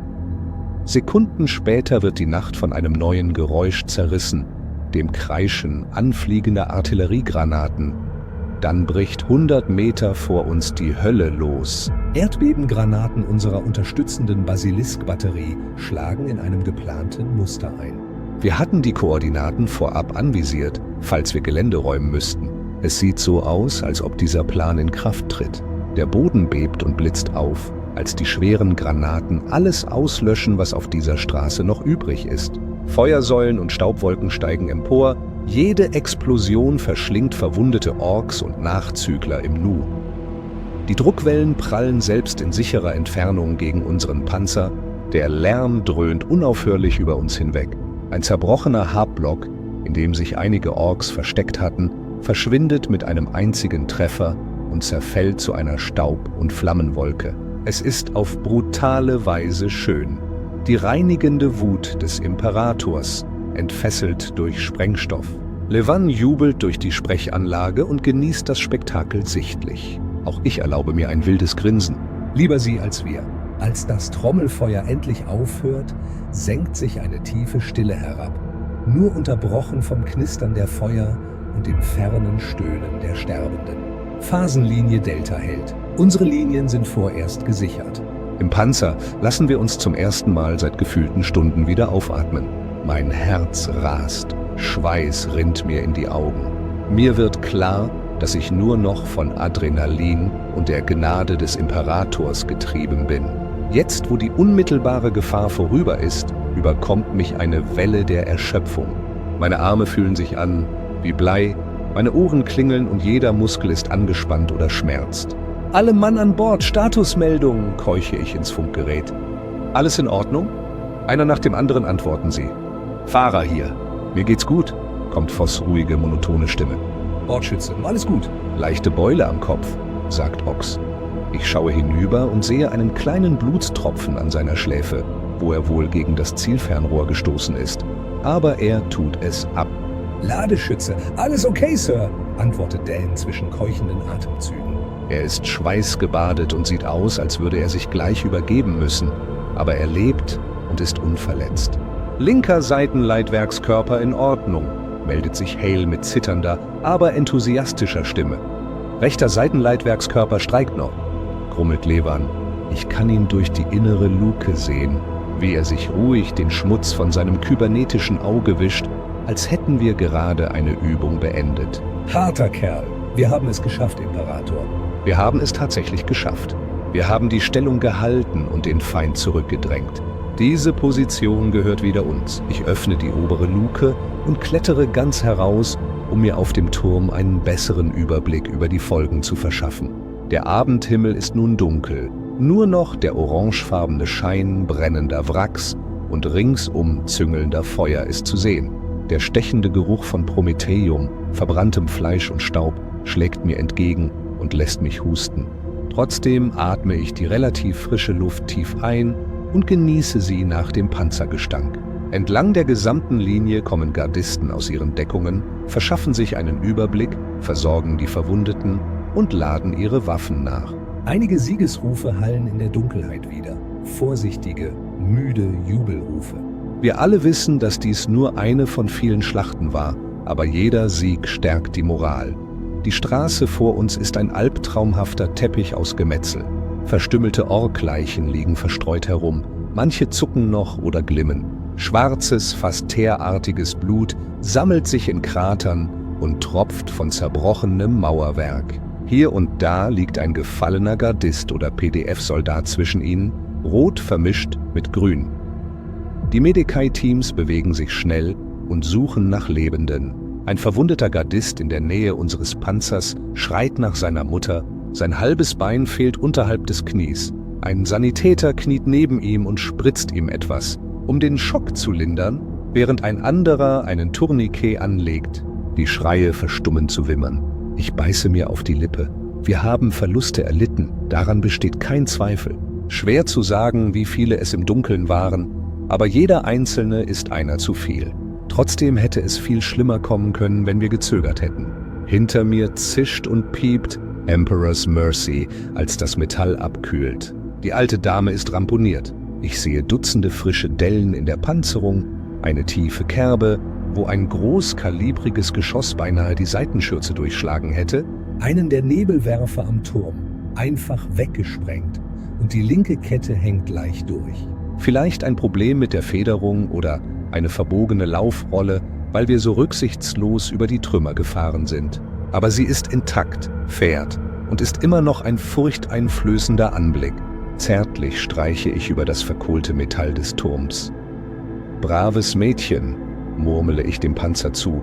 Sekunden später wird die Nacht von einem neuen Geräusch zerrissen, dem Kreischen anfliegender Artilleriegranaten. Dann bricht 100 Meter vor uns die Hölle los. Erdbebengranaten unserer unterstützenden Basilisk-Batterie schlagen in einem geplanten Muster ein. Wir hatten die Koordinaten vorab anvisiert, falls wir Gelände räumen müssten. Es sieht so aus, als ob dieser Plan in Kraft tritt. Der Boden bebt und blitzt auf, als die schweren Granaten alles auslöschen, was auf dieser Straße noch übrig ist. Feuersäulen und Staubwolken steigen empor, jede Explosion verschlingt verwundete Orks und Nachzügler im Nu. Die Druckwellen prallen selbst in sicherer Entfernung gegen unseren Panzer, der Lärm dröhnt unaufhörlich über uns hinweg. Ein zerbrochener Harpblock, in dem sich einige Orks versteckt hatten, verschwindet mit einem einzigen Treffer und zerfällt zu einer Staub- und Flammenwolke. Es ist auf brutale Weise schön. Die reinigende Wut des Imperators, entfesselt durch Sprengstoff. Levan jubelt durch die Sprechanlage und genießt das Spektakel sichtlich. Auch ich erlaube mir ein wildes Grinsen. Lieber sie als wir. Als das Trommelfeuer endlich aufhört, senkt sich eine tiefe Stille herab, nur unterbrochen vom Knistern der Feuer und dem fernen Stöhnen der Sterbenden. Phasenlinie Delta hält. Unsere Linien sind vorerst gesichert. Im Panzer lassen wir uns zum ersten Mal seit gefühlten Stunden wieder aufatmen. Mein Herz rast, Schweiß rinnt mir in die Augen. Mir wird klar, dass ich nur noch von Adrenalin und der Gnade des Imperators getrieben bin. Jetzt, wo die unmittelbare Gefahr vorüber ist, überkommt mich eine Welle der Erschöpfung. Meine Arme fühlen sich an wie Blei, meine Ohren klingeln und jeder Muskel ist angespannt oder schmerzt. »Alle Mann an Bord, Statusmeldung«, keuche ich ins Funkgerät. »Alles in Ordnung?« Einer nach dem anderen antworten sie. »Fahrer hier. Mir geht's gut«, kommt Voss' ruhige, monotone Stimme. »Bordschütze, alles gut.« »Leichte Beule am Kopf«, sagt Ox. Ich schaue hinüber und sehe einen kleinen Blutstropfen an seiner Schläfe, wo er wohl gegen das Zielfernrohr gestoßen ist. Aber er tut es ab. »Ladeschütze, alles okay, Sir«, antwortet Dan zwischen keuchenden Atemzügen. Er ist schweißgebadet und sieht aus, als würde er sich gleich übergeben müssen. Aber er lebt und ist unverletzt. Linker Seitenleitwerkskörper in Ordnung, meldet sich Hale mit zitternder, aber enthusiastischer Stimme. Rechter Seitenleitwerkskörper streikt noch, grummelt Leman. Ich kann ihn durch die innere Luke sehen, wie er sich ruhig den Schmutz von seinem kybernetischen Auge wischt, als hätten wir gerade eine Übung beendet. Harter Kerl. Wir haben es geschafft, Imperator. Wir haben es tatsächlich geschafft. Wir haben die Stellung gehalten und den Feind zurückgedrängt. Diese Position gehört wieder uns. Ich öffne die obere Luke und klettere ganz heraus, um mir auf dem Turm einen besseren Überblick über die Folgen zu verschaffen. Der Abendhimmel ist nun dunkel, nur noch der orangefarbene Schein brennender Wracks und ringsum züngelnder Feuer ist zu sehen. Der stechende Geruch von Prometheum, verbranntem Fleisch und Staub schlägt mir entgegen und lässt mich husten. Trotzdem atme ich die relativ frische Luft tief ein und genieße sie nach dem Panzergestank. Entlang der gesamten Linie kommen Gardisten aus ihren Deckungen, verschaffen sich einen Überblick, versorgen die Verwundeten und laden ihre Waffen nach. Einige Siegesrufe hallen in der Dunkelheit wieder. Vorsichtige, müde Jubelrufe. Wir alle wissen, dass dies nur eine von vielen Schlachten war, aber jeder Sieg stärkt die Moral. Die Straße vor uns ist ein albtraumhafter Teppich aus Gemetzel. Verstümmelte Ork-Leichen liegen verstreut herum, manche zucken noch oder glimmen. Schwarzes, fast teerartiges Blut sammelt sich in Kratern und tropft von zerbrochenem Mauerwerk. Hier und da liegt ein gefallener Gardist oder PDF-Soldat zwischen ihnen, rot vermischt mit grün. Die Medikai-Teams bewegen sich schnell und suchen nach Lebenden. Ein verwundeter Gardist in der Nähe unseres Panzers schreit nach seiner Mutter, sein halbes Bein fehlt unterhalb des Knies. Ein Sanitäter kniet neben ihm und spritzt ihm etwas, um den Schock zu lindern, während ein anderer einen Tourniquet anlegt. Die Schreie verstummen zu wimmern. Ich beiße mir auf die Lippe. Wir haben Verluste erlitten, daran besteht kein Zweifel. Schwer zu sagen, wie viele es im Dunkeln waren, aber jeder Einzelne ist einer zu viel. Trotzdem hätte es viel schlimmer kommen können, wenn wir gezögert hätten. Hinter mir zischt und piept Emperor's Mercy, als das Metall abkühlt. Die alte Dame ist ramponiert. Ich sehe Dutzende frische Dellen in der Panzerung, eine tiefe Kerbe, wo ein großkalibriges Geschoss beinahe die Seitenschürze durchschlagen hätte. Einen der Nebelwerfer am Turm, einfach weggesprengt, und die linke Kette hängt leicht durch. Vielleicht ein Problem mit der Federung oder eine verbogene Laufrolle, weil wir so rücksichtslos über die Trümmer gefahren sind. Aber sie ist intakt, fährt und ist immer noch ein furchteinflößender Anblick. Zärtlich streiche ich über das verkohlte Metall des Turms. Braves Mädchen, murmele ich dem Panzer zu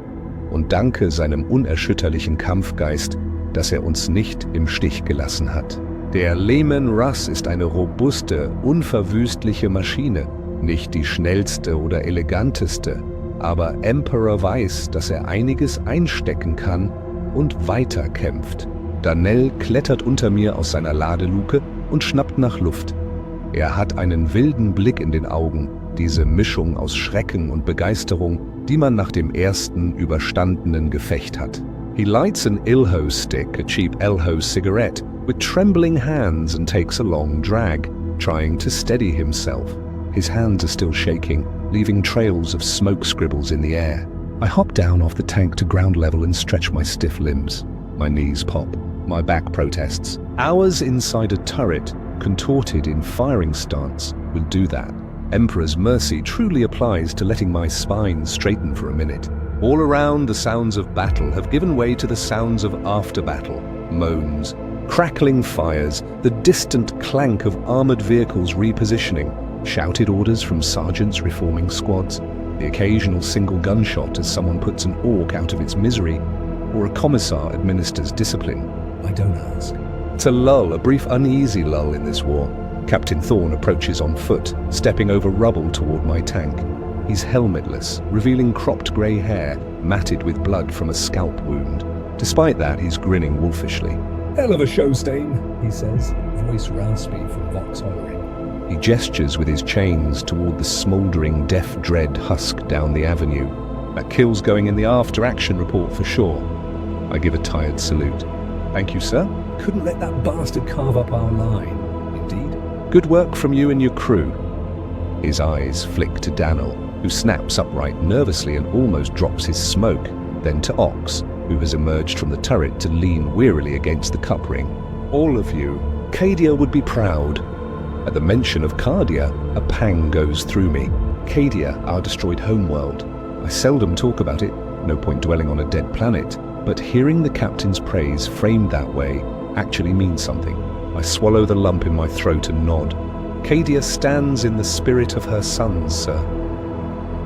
und danke seinem unerschütterlichen Kampfgeist, dass er uns nicht im Stich gelassen hat. Der Leman-Russ ist eine robuste, unverwüstliche Maschine, nicht die schnellste oder eleganteste, aber Emperor weiß, dass er einiges einstecken kann und weiterkämpft. Danell klettert unter mir aus seiner Ladeluke und schnappt nach Luft. Er hat einen wilden Blick in den Augen, diese Mischung aus Schrecken und Begeisterung, die man nach dem ersten überstandenen Gefecht hat. He lights an Ilho stick, a cheap Elho cigarette, with trembling hands and takes a long drag, trying to steady himself. His hands are still shaking, leaving trails of smoke scribbles in the air. I hop down off the tank to ground level and stretch my stiff limbs. My knees pop. My back protests. Hours inside a turret, contorted in firing stance, will do that. Emperor's mercy truly applies to letting my spine straighten for a minute. All around, the sounds of battle have given way to the sounds of after-battle. Moans, crackling fires, the distant clank of armored vehicles repositioning, shouted orders from sergeants reforming squads, the occasional single gunshot as someone puts an orc out of its misery, or a commissar administers discipline. I don't ask. It's a lull, a brief uneasy lull in this war. Captain Thorne approaches on foot, stepping over rubble toward my tank. He's helmetless, revealing cropped grey hair, matted with blood from a scalp wound. Despite that, he's grinning wolfishly. Hell of a show, Steen, he says, voice raspy from Vox hollering. He gestures with his chains toward the smouldering Death Dread husk down the avenue. That kill's going in the after-action report for sure. I give a tired salute. Thank you, sir. Couldn't let that bastard carve up our line. Indeed. Good work from you and your crew. His eyes flick to Daniel, who snaps upright nervously and almost drops his smoke, then to Ox, who has emerged from the turret to lean wearily against the cup ring. All of you, Cadia would be proud. At the mention of Cardia, a pang goes through me. Cadia, our destroyed homeworld. I seldom talk about it, no point dwelling on a dead planet, but hearing the captain's praise framed that way actually means something. I swallow the lump in my throat and nod. Cadia stands in the spirit of her sons, sir.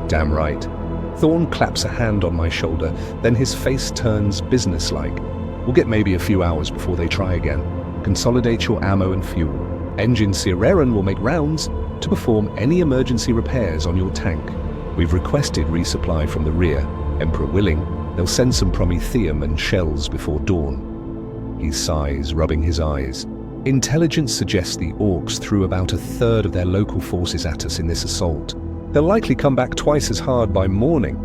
Damn right. Thorn claps a hand on my shoulder, then his face turns businesslike. We'll get maybe a few hours before they try again. Consolidate your ammo and fuel. Engine Sireren will make rounds to perform any emergency repairs on your tank. We've requested resupply from the rear. Emperor willing, they'll send some promethium and shells before dawn. He sighs, rubbing his eyes. Intelligence suggests the Orcs threw about a third of their local forces at us in this assault. They'll likely come back twice as hard by morning.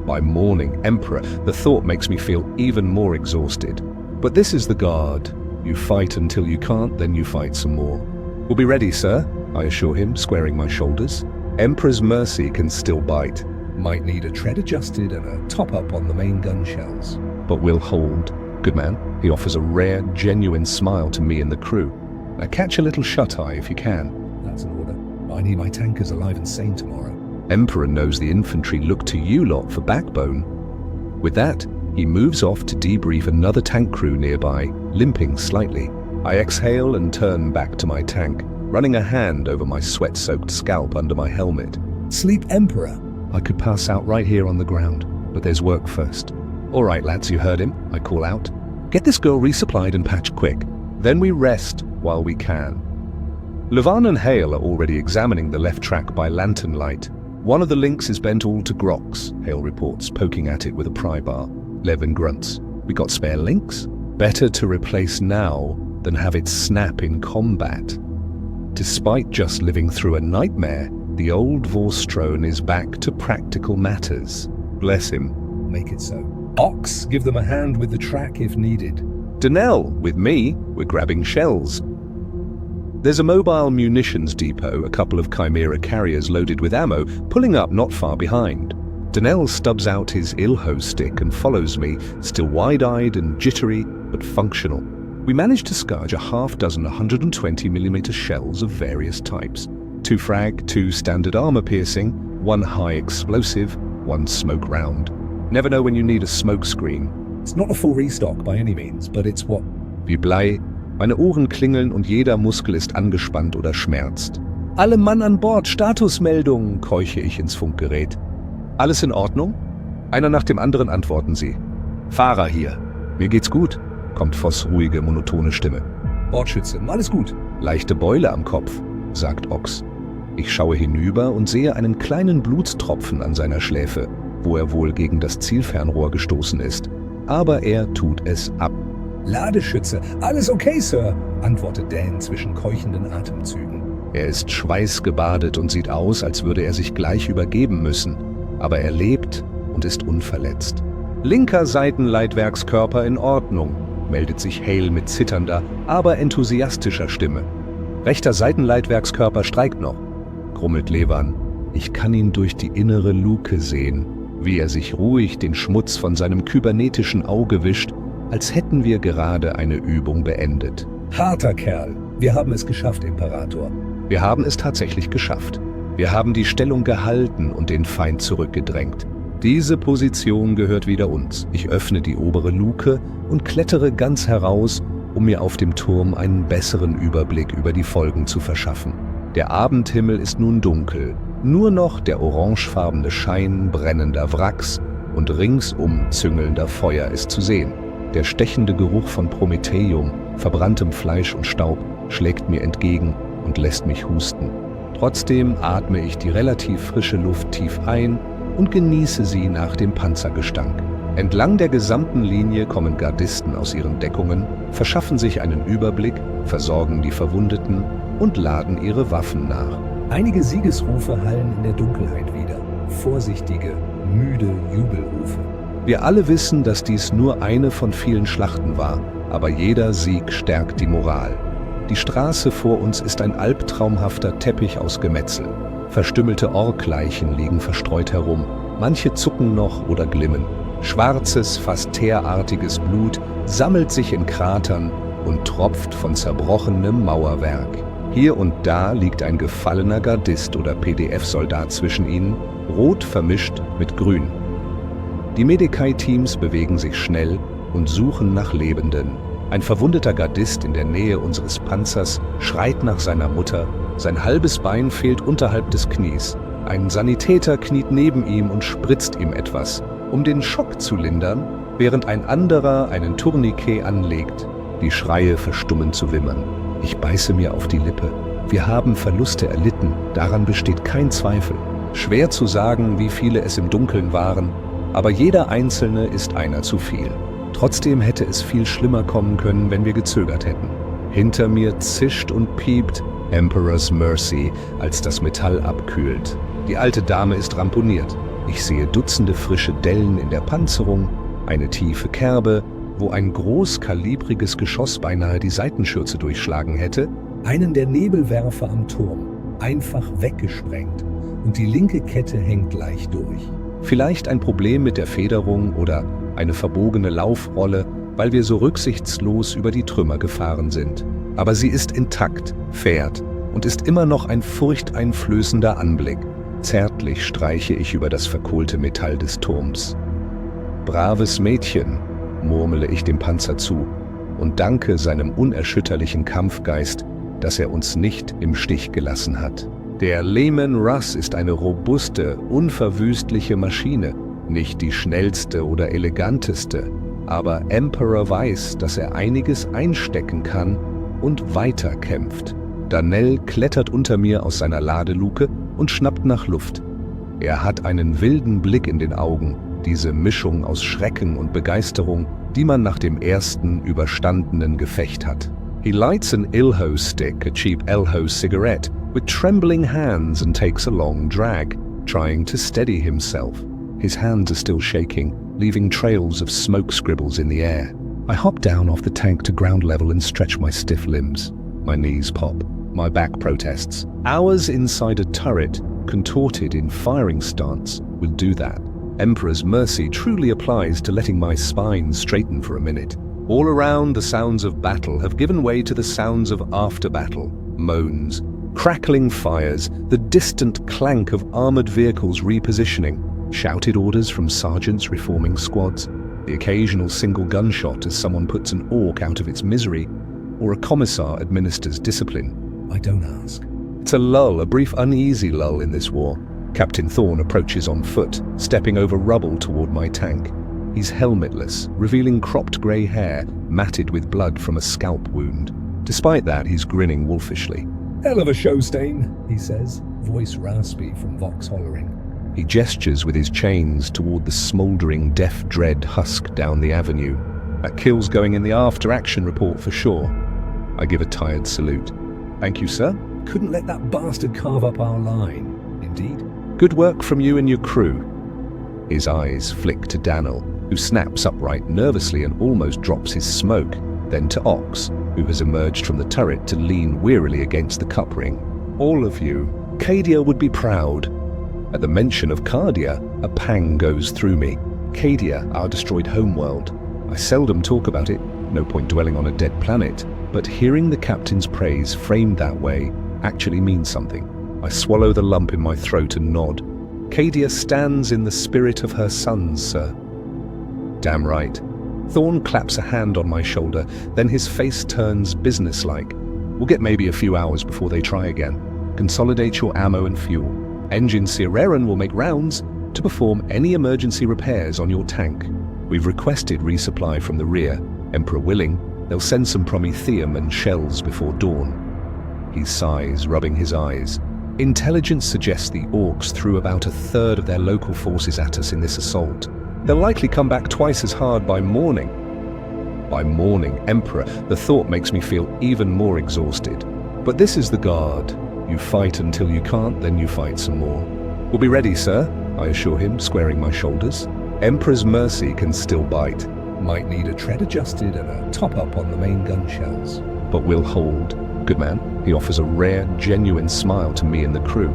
By morning, Emperor, the thought makes me feel even more exhausted. But this is the Guard. You fight until you can't, then you fight some more. We'll be ready, sir, I assure him, squaring my shoulders. Emperor's mercy can still bite. Might need a tread adjusted and a top-up on the main gun shells. But we'll hold. Good man. He offers a rare, genuine smile to me and the crew. Now catch a little shut-eye if you can. That's an order. I need my tankers alive and sane tomorrow. Emperor knows the infantry look to you lot for backbone. With that, he moves off to debrief another tank crew nearby, limping slightly. I exhale and turn back to my tank, running a hand over my sweat-soaked scalp under my helmet. Sleep, Emperor. I could pass out right here on the ground, but there's work first. All right, lads, you heard him, I call out. Get this girl resupplied and patched quick. Then we rest while we can. Levan and Hale are already examining the left track by lantern light. One of the links is bent all to Grox, Hale reports, poking at it with a pry bar. Levin grunts. We got spare links? Better to replace now than have it snap in combat. Despite just living through a nightmare, the old Vorstrone is back to practical matters. Bless him. Make it so. Ox, give them a hand with the track if needed. Danelle, with me, we're grabbing shells. There's a mobile munitions depot, a couple of Chimera carriers loaded with ammo, pulling up not far behind. Danelle stubs out his Ilho stick and follows me, still wide-eyed and jittery, but functional. We manage to scourge a half-dozen 120mm shells of various types. 2 frag, 2 standard armor-piercing, 1 high explosive, 1 smoke round. Never know when you need a smoke screen. It's not a full restock by any means, but it's what... Wie Blei. Meine Ohren klingeln und jeder Muskel ist angespannt oder schmerzt. Alle Mann an Bord, Statusmeldung, keuche ich ins Funkgerät. Alles in Ordnung? Einer nach dem anderen antworten sie. Fahrer hier. Mir geht's gut, kommt Voss' ruhige, monotone Stimme. Bordschütze, alles gut. Leichte Beule am Kopf, sagt Ox. Ich schaue hinüber und sehe einen kleinen Blutstropfen an seiner Schläfe, wo er wohl gegen das Zielfernrohr gestoßen ist. Aber er tut es ab. Ladeschütze, alles okay, Sir, antwortet Dan zwischen keuchenden Atemzügen. Er ist schweißgebadet und sieht aus, als würde er sich gleich übergeben müssen. Aber er lebt und ist unverletzt. Linker Seitenleitwerkskörper in Ordnung, meldet sich Hale mit zitternder, aber enthusiastischer Stimme. Rechter Seitenleitwerkskörper streikt noch, grummelt Levan. Ich kann ihn durch die innere Luke sehen, wie er sich ruhig den Schmutz von seinem kybernetischen Auge wischt, als hätten wir gerade eine Übung beendet. Harter Kerl. Wir haben es geschafft, Imperator. Wir haben es tatsächlich geschafft. Wir haben die Stellung gehalten und den Feind zurückgedrängt. Diese Position gehört wieder uns. Ich öffne die obere Luke und klettere ganz heraus, um mir auf dem Turm einen besseren Überblick über die Folgen zu verschaffen. Der Abendhimmel ist nun dunkel. Nur noch der orangefarbene Schein brennender Wracks und ringsum züngelnder Feuer ist zu sehen. Der stechende Geruch von Prometheum, verbranntem Fleisch und Staub schlägt mir entgegen und lässt mich husten. Trotzdem atme ich die relativ frische Luft tief ein und genieße sie nach dem Panzergestank. Entlang der gesamten Linie kommen Gardisten aus ihren Deckungen, verschaffen sich einen Überblick, versorgen die Verwundeten und laden ihre Waffen nach. Einige Siegesrufe hallen in der Dunkelheit wieder. Vorsichtige, müde Jubelrufe. Wir alle wissen, dass dies nur eine von vielen Schlachten war, aber jeder Sieg stärkt die Moral. Die Straße vor uns ist ein albtraumhafter Teppich aus Gemetzel. Verstümmelte Ork-Leichen liegen verstreut herum. Manche zucken noch oder glimmen. Schwarzes, fast teerartiges Blut sammelt sich in Kratern und tropft von zerbrochenem Mauerwerk. Hier und da liegt ein gefallener Gardist oder PDF-Soldat zwischen ihnen, rot vermischt mit grün. Die Medikai-Teams bewegen sich schnell und suchen nach Lebenden. Ein verwundeter Gardist in der Nähe unseres Panzers schreit nach seiner Mutter, sein halbes Bein fehlt unterhalb des Knies. Ein Sanitäter kniet neben ihm und spritzt ihm etwas, um den Schock zu lindern, während ein anderer einen Tourniquet anlegt. Die Schreie verstummen zu wimmern. Ich beiße mir auf die Lippe. Wir haben Verluste erlitten, daran besteht kein Zweifel. Schwer zu sagen, wie viele es im Dunkeln waren, aber jeder Einzelne ist einer zu viel. Trotzdem hätte es viel schlimmer kommen können, wenn wir gezögert hätten. Hinter mir zischt und piept Emperor's Mercy, als das Metall abkühlt. Die alte Dame ist ramponiert. Ich sehe Dutzende frische Dellen in der Panzerung, eine tiefe Kerbe, wo ein großkalibriges Geschoss beinahe die Seitenschürze durchschlagen hätte, Einen der Nebelwerfer am Turm, einfach weggesprengt, und die linke Kette hängt leicht durch. vielleicht ein Problem mit der Federung oder eine verbogene Laufrolle, weil wir so rücksichtslos über die Trümmer gefahren sind. Aber sie ist intakt, fährt und ist immer noch ein furchteinflößender Anblick. Zärtlich streiche ich über das verkohlte Metall des Turms. »Braves Mädchen«, murmele ich dem Panzer zu und danke seinem unerschütterlichen Kampfgeist, dass er uns nicht im Stich gelassen hat. Der Leman-Russ ist eine robuste, unverwüstliche Maschine, nicht die schnellste oder eleganteste, aber Emperor weiß, dass er einiges einstecken kann und weiterkämpft. Danell klettert unter mir aus seiner Ladeluke und schnappt nach Luft. Er hat einen wilden Blick in den Augen, diese Mischung aus Schrecken und Begeisterung, die man nach dem ersten überstandenen Gefecht hat. He lights an Ilho stick, a cheap Elho cigarette, with trembling hands and takes a long drag, trying to steady himself. His hands are still shaking, leaving trails of smoke scribbles in the air. I hop down off the tank to ground level and stretch my stiff limbs. My knees pop. My back protests. Hours inside a turret, contorted in firing stance, will do that. Emperor's mercy truly applies to letting my spine straighten for a minute. All around, the sounds of battle have given way to the sounds of after-battle. Moans, crackling fires, the distant clank of armored vehicles repositioning, shouted orders from sergeants reforming squads, the occasional single gunshot as someone puts an orc out of its misery, or a commissar administers discipline. I don't ask. It's a lull, a brief uneasy lull in this war. Captain Thorne approaches on foot, stepping over rubble toward my tank. He's helmetless, revealing cropped grey hair, matted with blood from a scalp wound. Despite that, he's grinning wolfishly. Hell of a show, Steen, he says, voice raspy from Vox hollering. He gestures with his chains toward the smouldering Death Dread husk down the avenue. That kill's going in the after-action report for sure. I give a tired salute. Thank you, sir. Couldn't let that bastard carve up our line. Indeed. Good work from you and your crew. His eyes flick to Daniel, who snaps upright nervously and almost drops his smoke, then to Ox, who has emerged from the turret to lean wearily against the cup ring. All of you. Cadia would be proud. At the mention of Cardia, a pang goes through me. Cadia, our destroyed homeworld. I seldom talk about it, no point dwelling on a dead planet, but hearing the captain's praise framed that way actually means something. I swallow the lump in my throat and nod. Cadia stands in the spirit of her sons, sir. Damn right. Thorne claps a hand on my shoulder, then his face turns businesslike. We'll get maybe a few hours before they try again. Consolidate your ammo and fuel. Engine Sireren will make rounds to perform any emergency repairs on your tank. We've requested resupply from the rear. Emperor willing, they'll send some Prometheum and shells before dawn. He sighs, rubbing his eyes. Intelligence suggests the Orcs threw about a third of their local forces at us in this assault. They'll likely come back twice as hard by morning. By morning, Emperor, the thought makes me feel even more exhausted. But this is the Guard. You fight until you can't, then you fight some more. We'll be ready, sir, I assure him, squaring my shoulders. Emperor's mercy can still bite. Might need a tread adjusted and a top-up on the main gun shells. But we'll hold. Good man. He offers a rare, genuine smile to me and the crew.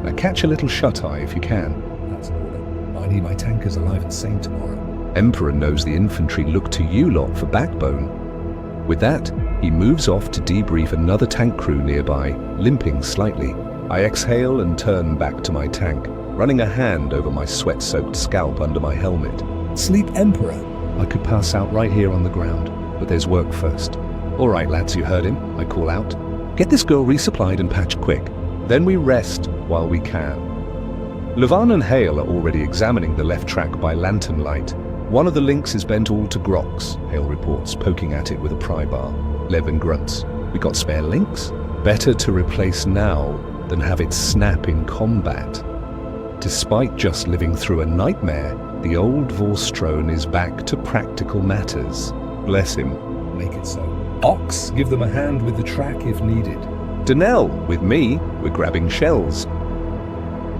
Now catch a little shut-eye if you can. That's an order. I need my tankers alive and sane tomorrow. Emperor knows the infantry look to you lot for backbone. With that, he moves off to debrief another tank crew nearby, limping slightly. I exhale and turn back to my tank, running a hand over my sweat-soaked scalp under my helmet. Sleep, Emperor. I could pass out right here on the ground, but there's work first. All right, lads, you heard him, I call out. Get this girl resupplied and patched quick. Then we rest while we can. Levan and Hale are already examining the left track by lantern light. One of the links is bent all to grox, Hale reports, poking at it with a pry bar. Levin grunts. We got spare links? Better to replace now than have it snap in combat. Despite just living through a nightmare, the old Vorstrone is back to practical matters. Bless him. Make it so. Ox, give them a hand with the track if needed. Donnell, with me, we're grabbing shells.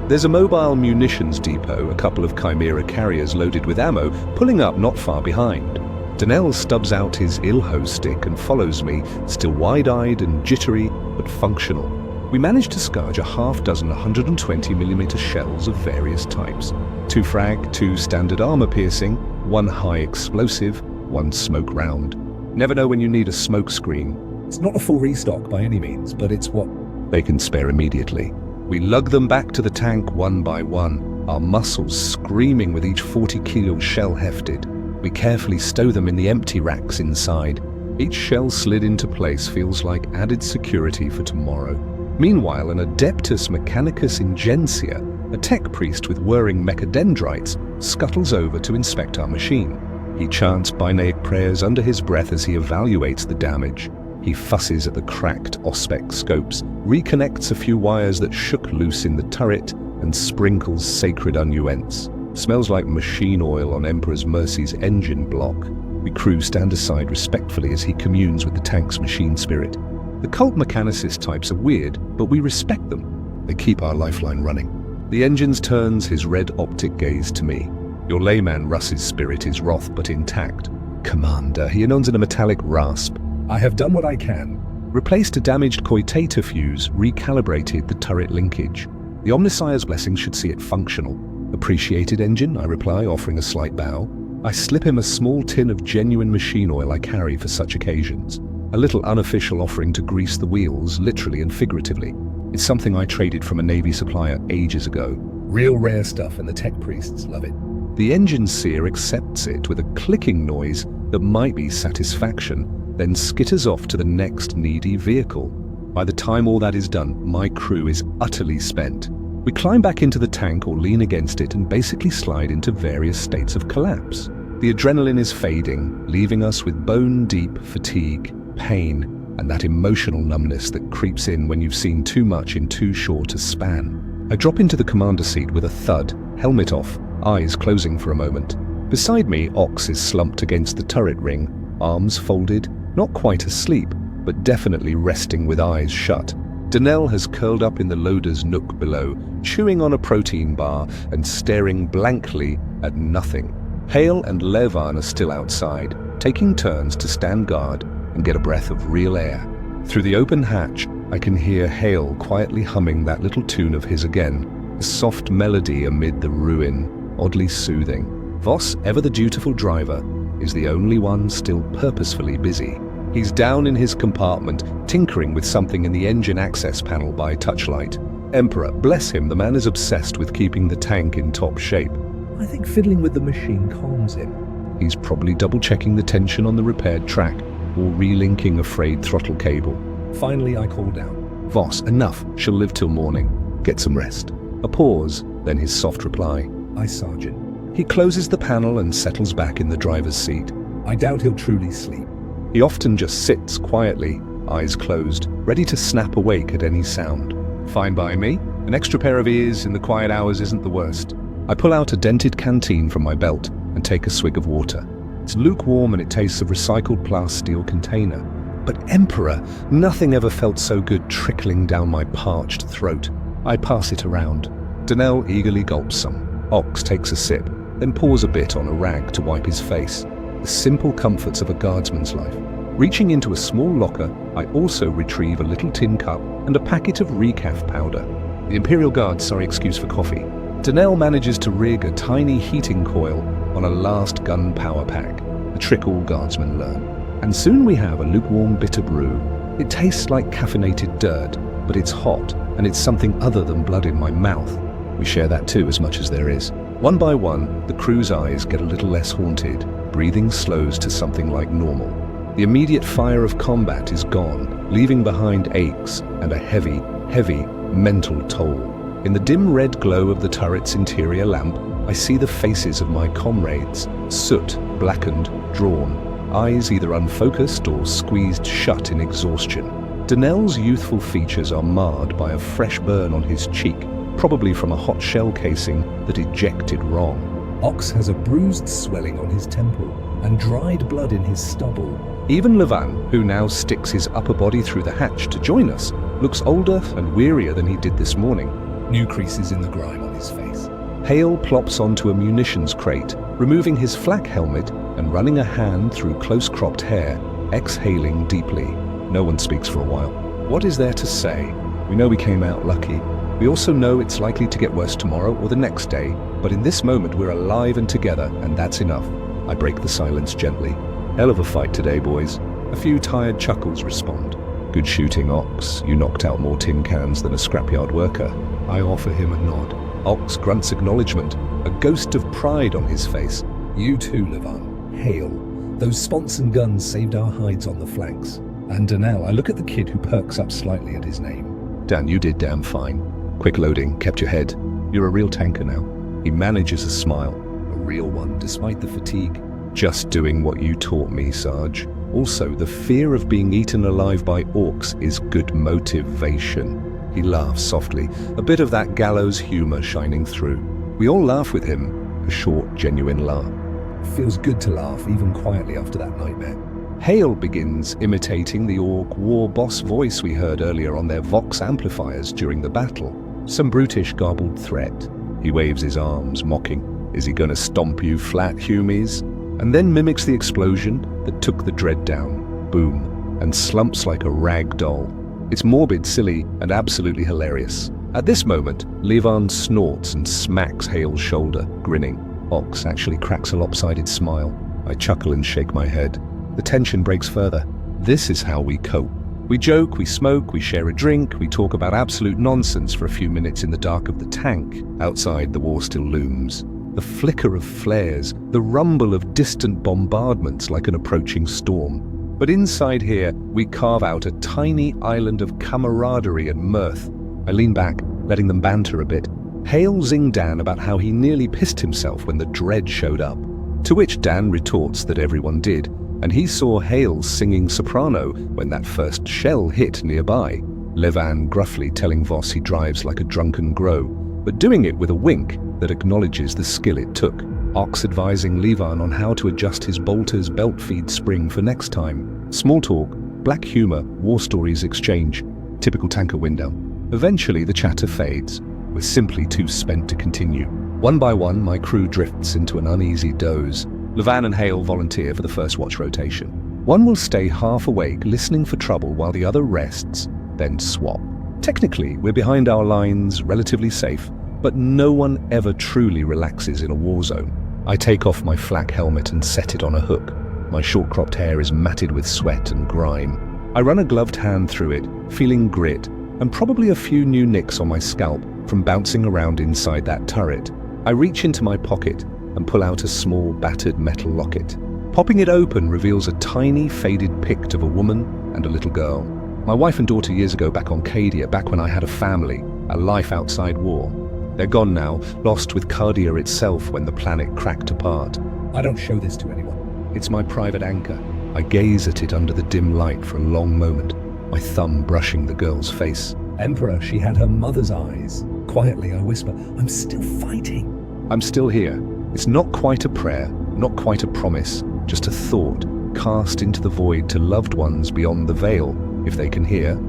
There's a mobile munitions depot, a couple of Chimera carriers loaded with ammo, pulling up not far behind. Donnell stubs out his Ilho stick and follows me, still wide-eyed and jittery, but functional. We manage to scourge a half-dozen 120mm shells of various types. 2 frag, 2 standard armor-piercing, 1 high explosive, 1 smoke round. Never know when you need a smoke screen. It's not a full restock by any means, but it's what they can spare immediately. We lug them back to the tank one by one, our muscles screaming with each 40-kilo shell hefted. We carefully stow them in the empty racks inside. Each shell slid into place feels like added security for tomorrow. Meanwhile, an Adeptus Mechanicus Ingensia, a tech priest with whirring mechadendrites, scuttles over to inspect our machine. He chants Binaic prayers under his breath as he evaluates the damage. He fusses at the cracked Auspex scopes, reconnects a few wires that shook loose in the turret, and sprinkles sacred unguents. Smells like machine oil on Emperor's Mercy's engine block. We crew stand aside respectfully as he communes with the tank's machine spirit. The cult mechanicist types are weird, but we respect them. They keep our lifeline running. The engines turns his red optic gaze to me. Your Leman-Russ's spirit is wrath but intact. Commander, he announced in a metallic rasp. I have done what I can. Replaced a damaged coitator fuse, recalibrated the turret linkage. The Omnissiah's blessing should see it functional. Appreciated, engine, I reply, offering a slight bow. I slip him a small tin of genuine machine oil I carry for such occasions. A little unofficial offering to grease the wheels, literally and figuratively. It's something I traded from a Navy supplier ages ago. Real rare stuff, and the tech priests love it. The engine seer accepts it with a clicking noise that might be satisfaction, then skitters off to the next needy vehicle. By the time all that is done, my crew is utterly spent. We climb back into the tank or lean against it and basically slide into various states of collapse. The adrenaline is fading, leaving us with bone-deep fatigue, pain, and that emotional numbness that creeps in when you've seen too much in too short a span. I drop into the commander seat with a thud, helmet off, eyes closing for a moment. Beside me, Ox is slumped against the turret ring, arms folded, not quite asleep, but definitely resting with eyes shut. Donnell has curled up in the loader's nook below, chewing on a protein bar and staring blankly at nothing. Hale and Levan are still outside, taking turns to stand guard and get a breath of real air. Through the open hatch, I can hear Hale quietly humming that little tune of his again, a soft melody amid the ruin, oddly soothing. Voss, ever the dutiful driver, is the only one still purposefully busy. He's down in his compartment, tinkering with something in the engine access panel by touchlight. Emperor, bless him, the man is obsessed with keeping the tank in top shape. I think fiddling with the machine calms him. He's probably double-checking the tension on the repaired track, or relinking a frayed throttle cable. Finally, I call down. Voss, enough. She'll live till morning. Get some rest. A pause, then his soft reply. Aye, Sergeant. He closes the panel and settles back in the driver's seat. I doubt he'll truly sleep. He often just sits quietly, eyes closed, ready to snap awake at any sound. Fine by me. An extra pair of ears in the quiet hours isn't the worst. I pull out a dented canteen from my belt and take a swig of water. It's lukewarm and it tastes of recycled plasteel container. But Emperor, nothing ever felt so good trickling down my parched throat. I pass it around. Donnell eagerly gulps some. Ox takes a sip, then pours a bit on a rag to wipe his face. The simple comforts of a guardsman's life. Reaching into a small locker, I also retrieve a little tin cup and a packet of recaf powder. The Imperial Guard, sorry excuse for coffee. Donnell manages to rig a tiny heating coil on a last gun power pack, a trick all guardsmen learn. And soon we have a lukewarm bitter brew. It tastes like caffeinated dirt, but it's hot, and it's something other than blood in my mouth. We share that too, as much as there is. One by one, the crew's eyes get a little less haunted. Breathing slows to something like normal. The immediate fire of combat is gone, leaving behind aches and a heavy, heavy mental toll. In the dim red glow of the turret's interior lamp, I see the faces of my comrades, soot, blackened, drawn, eyes either unfocused or squeezed shut in exhaustion. Donnell's youthful features are marred by a fresh burn on his cheek, probably from a hot shell casing that ejected wrong. Ox has a bruised swelling on his temple and dried blood in his stubble. Even Levan, who now sticks his upper body through the hatch to join us, looks older and wearier than he did this morning. New creases in the grime on his face. Hale plops onto a munitions crate, removing his flak helmet and running a hand through close-cropped hair, exhaling deeply. No one speaks for a while. What is there to say? We know we came out lucky. We also know it's likely to get worse tomorrow or the next day, but in this moment we're alive and together, and that's enough. I break the silence gently. Hell of a fight today, boys. A few tired chuckles respond. Good shooting, Ox. You knocked out more tin cans than a scrapyard worker. I offer him a nod. Ox grunts acknowledgement, a ghost of pride on his face. You too, Levan. Hail. Those sponson guns saved our hides on the flanks. And Donnell, I look at the kid who perks up slightly at his name. Dan, you did damn fine. Quick loading, kept your head. You're a real tanker now. He manages a smile. A real one, despite the fatigue. Just doing what you taught me, Sarge. Also, the fear of being eaten alive by orcs is good motivation. He laughs softly, a bit of that gallows humor shining through. We all laugh with him, a short, genuine laugh. It feels good to laugh, even quietly after that nightmare. Hale begins imitating the orc war boss voice we heard earlier on their Vox amplifiers during the battle. Some brutish garbled threat. He waves his arms, mocking. Is he gonna stomp you flat, Humies? And then mimics the explosion that took the dread down. Boom. And slumps like a rag doll. It's morbid, silly, and absolutely hilarious. At this moment, Levan snorts and smacks Hale's shoulder, grinning. Ox actually cracks a lopsided smile. I chuckle and shake my head. The tension breaks further. This is how we cope. We joke, we smoke, we share a drink, we talk about absolute nonsense for a few minutes in the dark of the tank. Outside, the war still looms. The flicker of flares, the rumble of distant bombardments like an approaching storm. But inside here, we carve out a tiny island of camaraderie and mirth. I lean back, letting them banter a bit. Hale zing Dan about how he nearly pissed himself when the dread showed up. To which Dan retorts that everyone did, and he saw Hale singing soprano when that first shell hit nearby. Levan gruffly telling Voss he drives like a drunken grow, but doing it with a wink that acknowledges the skill it took. Ox advising Levan on how to adjust his bolter's belt feed spring for next time. Small talk, black humor, war stories exchange. Typical tanker window. Eventually the chatter fades. We're simply too spent to continue. One by one, my crew drifts into an uneasy doze. Levan and Hale volunteer for the first watch rotation. One will stay half awake, listening for trouble, while the other rests, then swap. Technically, we're behind our lines, relatively safe, but no one ever truly relaxes in a war zone. I take off my flak helmet and set it on a hook. My short-cropped hair is matted with sweat and grime. I run a gloved hand through it, feeling grit, and probably a few new nicks on my scalp from bouncing around inside that turret. I reach into my pocket and pull out a small, battered metal locket. Popping it open reveals a tiny, faded pict of a woman and a little girl. My wife and daughter years ago back on Cadia, back when I had a family, a life outside war. They're gone now, lost with Cadia itself when the planet cracked apart. I don't show this to anyone. It's my private anchor. I gaze at it under the dim light for a long moment, my thumb brushing the girl's face. Emperor, she had her mother's eyes. Quietly, I whisper, I'm still fighting. I'm still here. It's not quite a prayer, not quite a promise, just a thought cast into the void to loved ones beyond the veil, if they can hear.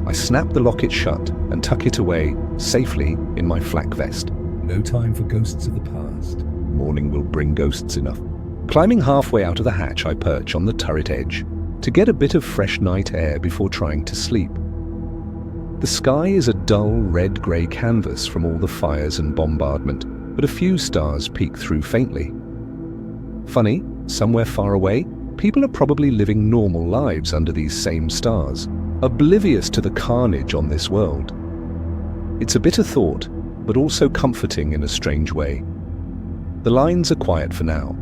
I snap the locket shut and tuck it away, safely, in my flak vest. No time for ghosts of the past. Morning will bring ghosts enough. Climbing halfway out of the hatch, I perch on the turret edge to get a bit of fresh night air before trying to sleep. The sky is a dull red-grey canvas from all the fires and bombardment, but a few stars peek through faintly. Funny, somewhere far away, people are probably living normal lives under these same stars, oblivious to the carnage on this world. It's a bitter thought, but also comforting in a strange way. The lines are quiet for now.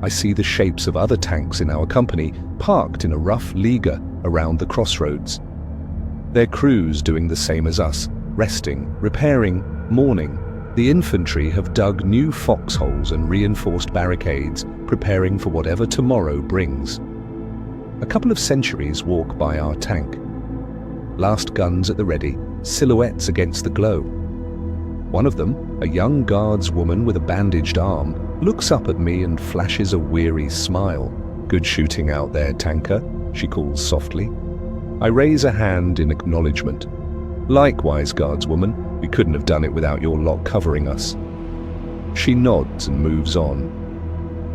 I see the shapes of other tanks in our company parked in a rough liga around the crossroads. Their crews doing the same as us, resting, repairing, mourning. The infantry have dug new foxholes and reinforced barricades, preparing for whatever tomorrow brings. A couple of sentries walk by our tank. Last guns at the ready, silhouettes against the glow. One of them, a young guards woman with a bandaged arm, looks up at me and flashes a weary smile. "Good shooting out there, tanker," she calls softly. I raise a hand in acknowledgement. "Likewise, guardswoman, we couldn't have done it without your lot covering us." She nods and moves on.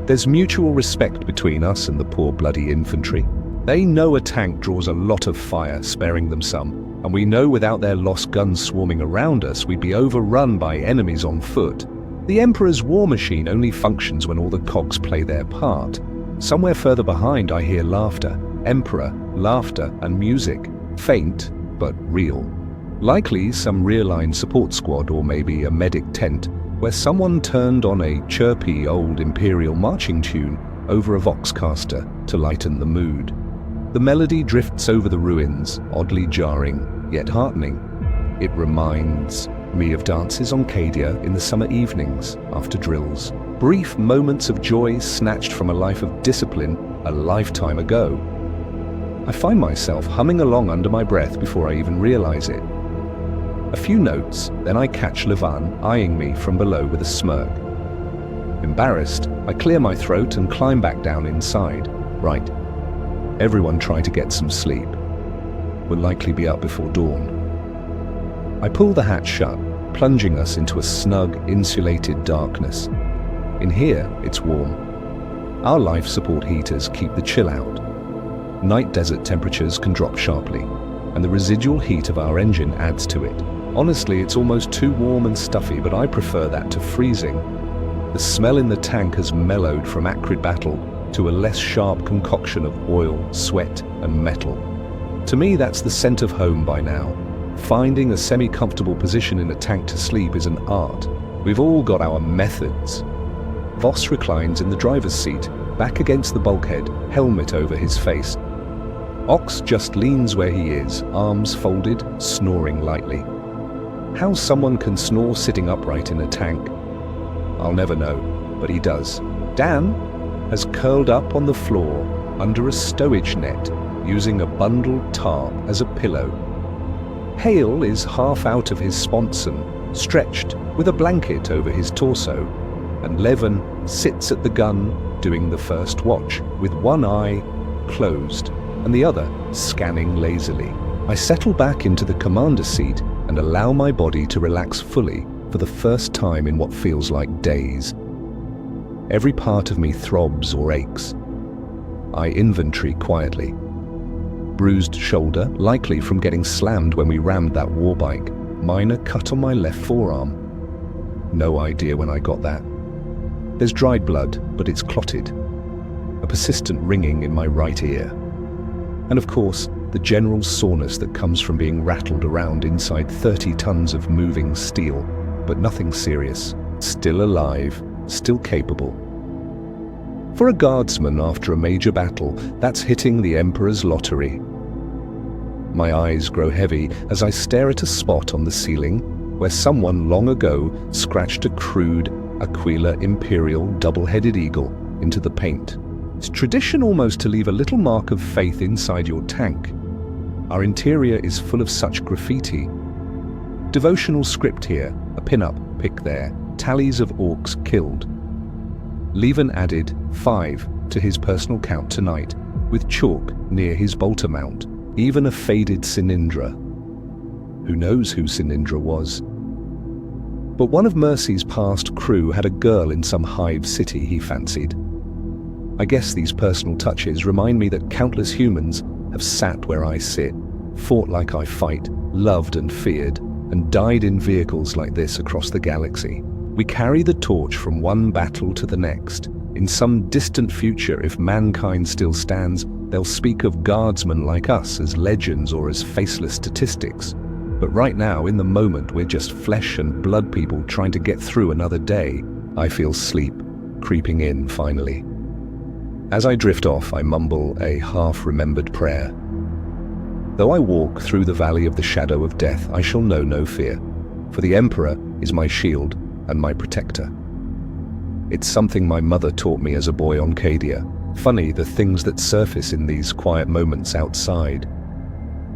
There's mutual respect between us and the poor bloody infantry. They know a tank draws a lot of fire, sparing them some, and we know without their lost guns swarming around us, we'd be overrun by enemies on foot. The Emperor's war machine only functions when all the cogs play their part. Somewhere further behind I hear laughter, Emperor, laughter and music, faint but real. Likely some rear-line support squad or maybe a medic tent where someone turned on a chirpy old Imperial marching tune over a voxcaster to lighten the mood. The melody drifts over the ruins, oddly jarring, yet heartening. It reminds me of dances on Cadia in the summer evenings after drills. Brief moments of joy snatched from a life of discipline a lifetime ago. I find myself humming along under my breath before I even realize it. A few notes, then I catch Levan eyeing me from below with a smirk. Embarrassed, I clear my throat and climb back down inside. Right. Everyone try to get some sleep. We'll likely be up before dawn. I pull the hatch shut, plunging us into a snug, insulated darkness. In here, it's warm. Our life support heaters keep the chill out. Night desert temperatures can drop sharply, and the residual heat of our engine adds to it. Honestly, it's almost too warm and stuffy, but I prefer that to freezing. The smell in the tank has mellowed from acrid battle to a less sharp concoction of oil, sweat, and metal. To me, that's the scent of home by now. Finding a semi-comfortable position in a tank to sleep is an art. We've all got our methods. Voss reclines in the driver's seat, back against the bulkhead, helmet over his face. Ox just leans where he is, arms folded, snoring lightly. How someone can snore sitting upright in a tank, I'll never know, but he does. Dan has curled up on the floor under a stowage net, using a bundled tarp as a pillow. Hale is half out of his sponson, stretched with a blanket over his torso, and Levan sits at the gun doing the first watch, with one eye closed and the other scanning lazily. I settle back into the commander's seat and allow my body to relax fully for the first time in what feels like days. Every part of me throbs or aches. I inventory quietly. Bruised shoulder, likely from getting slammed when we rammed that warbike. Minor cut on my left forearm. No idea when I got that. There's dried blood, but it's clotted. A persistent ringing in my right ear. And of course, the general soreness that comes from being rattled around inside 30 tons of moving steel, but nothing serious. Still alive, still capable. For a guardsman after a major battle, that's hitting the Emperor's lottery. My eyes grow heavy as I stare at a spot on the ceiling where someone long ago scratched a crude Aquila Imperial double-headed eagle into the paint. It's tradition almost to leave a little mark of faith inside your tank. Our interior is full of such graffiti. Devotional script here, a pin-up, pic there, tallies of orcs killed. Levan added 5 to his personal count tonight, with chalk near his bolter mount, even a faded Sinindra. Who knows who Sinindra was? But one of Mercy's past crew had a girl in some hive city he fancied. I guess these personal touches remind me that countless humans have sat where I sit, fought like I fight, loved and feared, and died in vehicles like this across the galaxy. We carry the torch from one battle to the next. In some distant future, if mankind still stands, they'll speak of guardsmen like us as legends or as faceless statistics. But right now, in the moment, we're just flesh and blood people trying to get through another day. I feel sleep creeping in finally. As I drift off, I mumble a half-remembered prayer. Though I walk through the valley of the shadow of death, I shall know no fear, for the Emperor is my shield and my protector. It's something my mother taught me as a boy on Cadia. Funny, the things that surface in these quiet moments outside.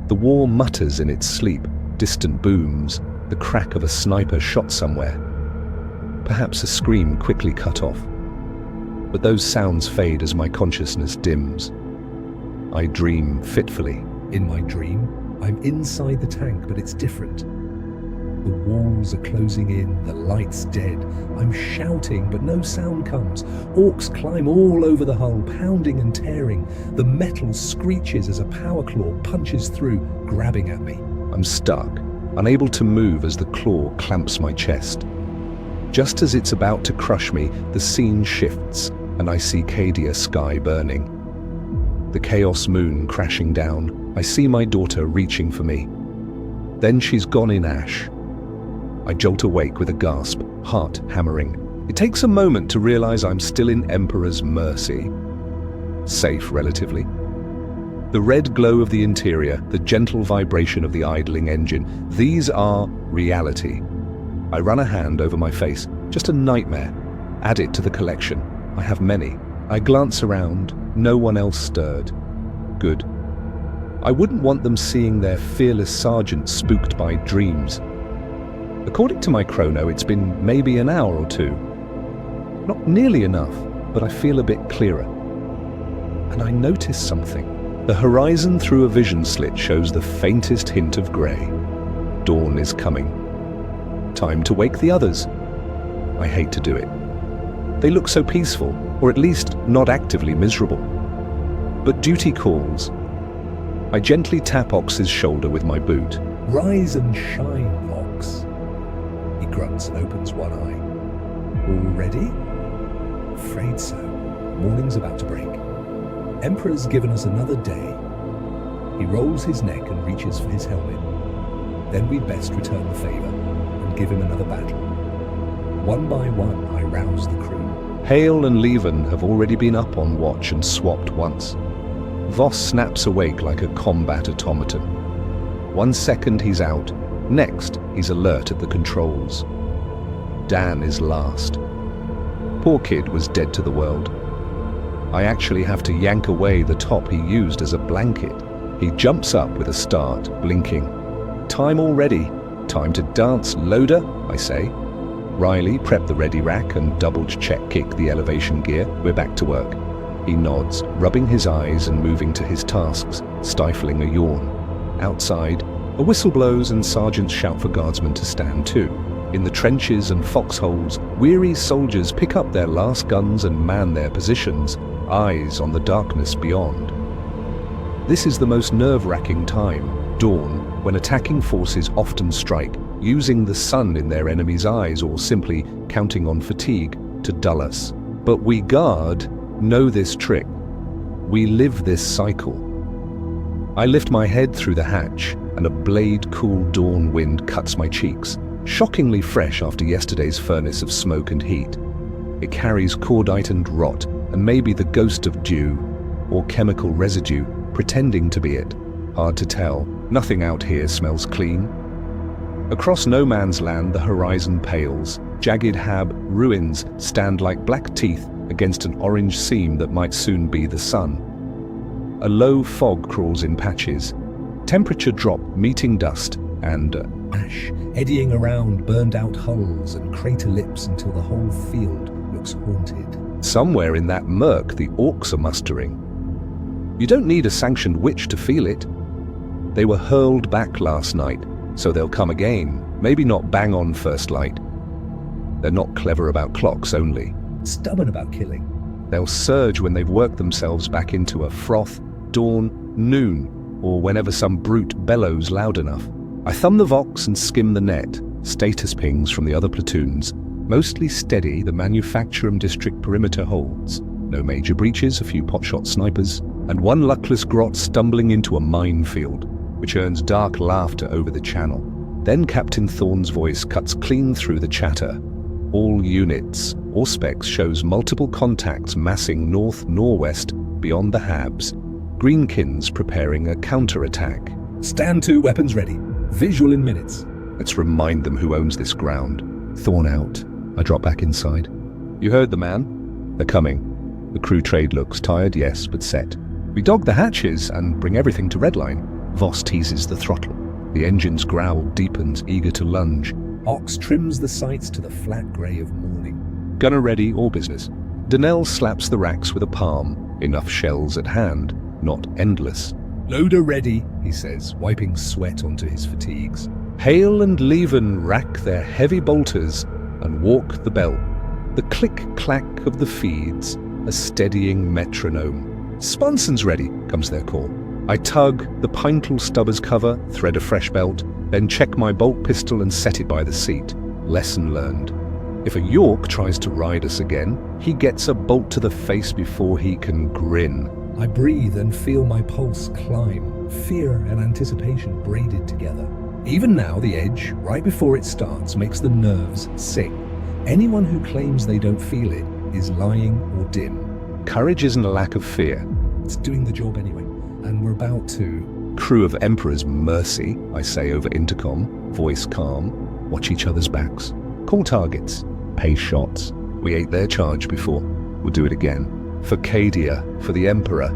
The war mutters in its sleep, distant booms, the crack of a sniper shot somewhere. Perhaps a scream quickly cut off. But those sounds fade as my consciousness dims. I dream fitfully. In my dream, I'm inside the tank, but it's different. The walls are closing in, the light's dead. I'm shouting, but no sound comes. Orcs climb all over the hull, pounding and tearing. The metal screeches as a power claw punches through, grabbing at me. I'm stuck, unable to move as the claw clamps my chest. Just as it's about to crush me, the scene shifts, and I see Cadia sky burning. The Chaos Moon crashing down. I see my daughter reaching for me. Then she's gone in ash. I jolt awake with a gasp, heart hammering. It takes a moment to realize I'm still in Emperor's mercy. Safe, relatively. The red glow of the interior, the gentle vibration of the idling engine, these are reality. I run a hand over my face. Just a nightmare. Add it to the collection. I have many. I glance around. No one else stirred. Good. I wouldn't want them seeing their fearless sergeant spooked by dreams. According to my chrono, it's been maybe an hour or two. Not nearly enough, but I feel a bit clearer. And I notice something. The horizon through a vision slit shows the faintest hint of grey. Dawn is coming. Time to wake the others. I hate to do it. They look so peaceful, or at least not actively miserable. But duty calls. I gently tap Ox's shoulder with my boot. Rise and shine, Ox. He grunts and opens one eye. All ready? Afraid so. Morning's about to break. Emperor's given us another day. He rolls his neck and reaches for his helmet. Then we'd best return the favor and give him another battle. One by one, I rouse the crew. Hale and Leven have already been up on watch and swapped once. Voss snaps awake like a combat automaton. 1 second he's out, next he's alert at the controls. Dan is last. Poor kid was dead to the world. I actually have to yank away the top he used as a blanket. He jumps up with a start, blinking. Time already. Time to dance, loader, I say. Riley, prep the ready rack and double-check kick the elevation gear. We're back to work. He nods, rubbing his eyes and moving to his tasks, stifling a yawn. Outside, a whistle blows and sergeants shout for guardsmen to stand too. In the trenches and foxholes, weary soldiers pick up their last guns and man their positions, eyes on the darkness beyond. This is the most nerve-wracking time, dawn, when attacking forces often strike, using the sun in their enemies' eyes or simply counting on fatigue to dull us. But we Guard know this trick. We live this cycle. I lift my head through the hatch, and a blade-cool dawn wind cuts my cheeks, shockingly fresh after yesterday's furnace of smoke and heat. It carries cordite and rot, and maybe the ghost of dew, or chemical residue, pretending to be it. Hard to tell. Nothing out here smells clean. Across no man's land, the horizon pales. Jagged ruins stand like black teeth against an orange seam that might soon be the sun. A low fog crawls in patches. Temperature drop meeting dust and ash eddying around burned-out hulls and crater lips until the whole field looks haunted. Somewhere in that murk, the orcs are mustering. You don't need a sanctioned witch to feel it. They were hurled back last night, so they'll come again. Maybe not bang on first light. They're not clever about clocks only. Stubborn about killing. They'll surge when they've worked themselves back into a froth, dawn, noon, or whenever some brute bellows loud enough. I thumb the Vox and skim the net, status pings from the other platoons. Mostly steady, the Manufacturum district perimeter holds. No major breaches, a few potshot snipers, and one luckless grot stumbling into a minefield, which earns dark laughter over the channel. Then Captain Thorne's voice cuts clean through the chatter. All units. Auspex shows multiple contacts massing north-northwest beyond the Habs. Greenkins preparing a counterattack. Stand to, weapons ready. Visual in minutes. Let's remind them who owns this ground. Thorne out. I drop back inside. You heard the man? They're coming. The crew trade looks tired, yes, but set. We dog the hatches and bring everything to redline. Voss teases the throttle. The engine's growl deepens, eager to lunge. Ox trims the sights to the flat grey of morning. Gunner ready, all business. Donnell slaps the racks with a palm. Enough shells at hand, not endless. Loader ready, he says, wiping sweat onto his fatigues. Hale and Leven rack their heavy bolters and walk the belt. The click-clack of the feeds, a steadying metronome. Sponson's ready, comes their call. I tug, the pintle stubbers cover, thread a fresh belt, then check my bolt pistol and set it by the seat. Lesson learned. If a York tries to ride us again, he gets a bolt to the face before he can grin. I breathe and feel my pulse climb, fear and anticipation braided together. Even now, the edge, right before it starts, makes the nerves sing. Anyone who claims they don't feel it is lying or dim. Courage isn't a lack of fear. It's doing the job anyway, and we're about to... Crew of Emperor's mercy, I say over intercom, voice calm, watch each other's backs. Call targets, pay shots. We ate their charge before, we'll do it again. For Cadia, for the Emperor.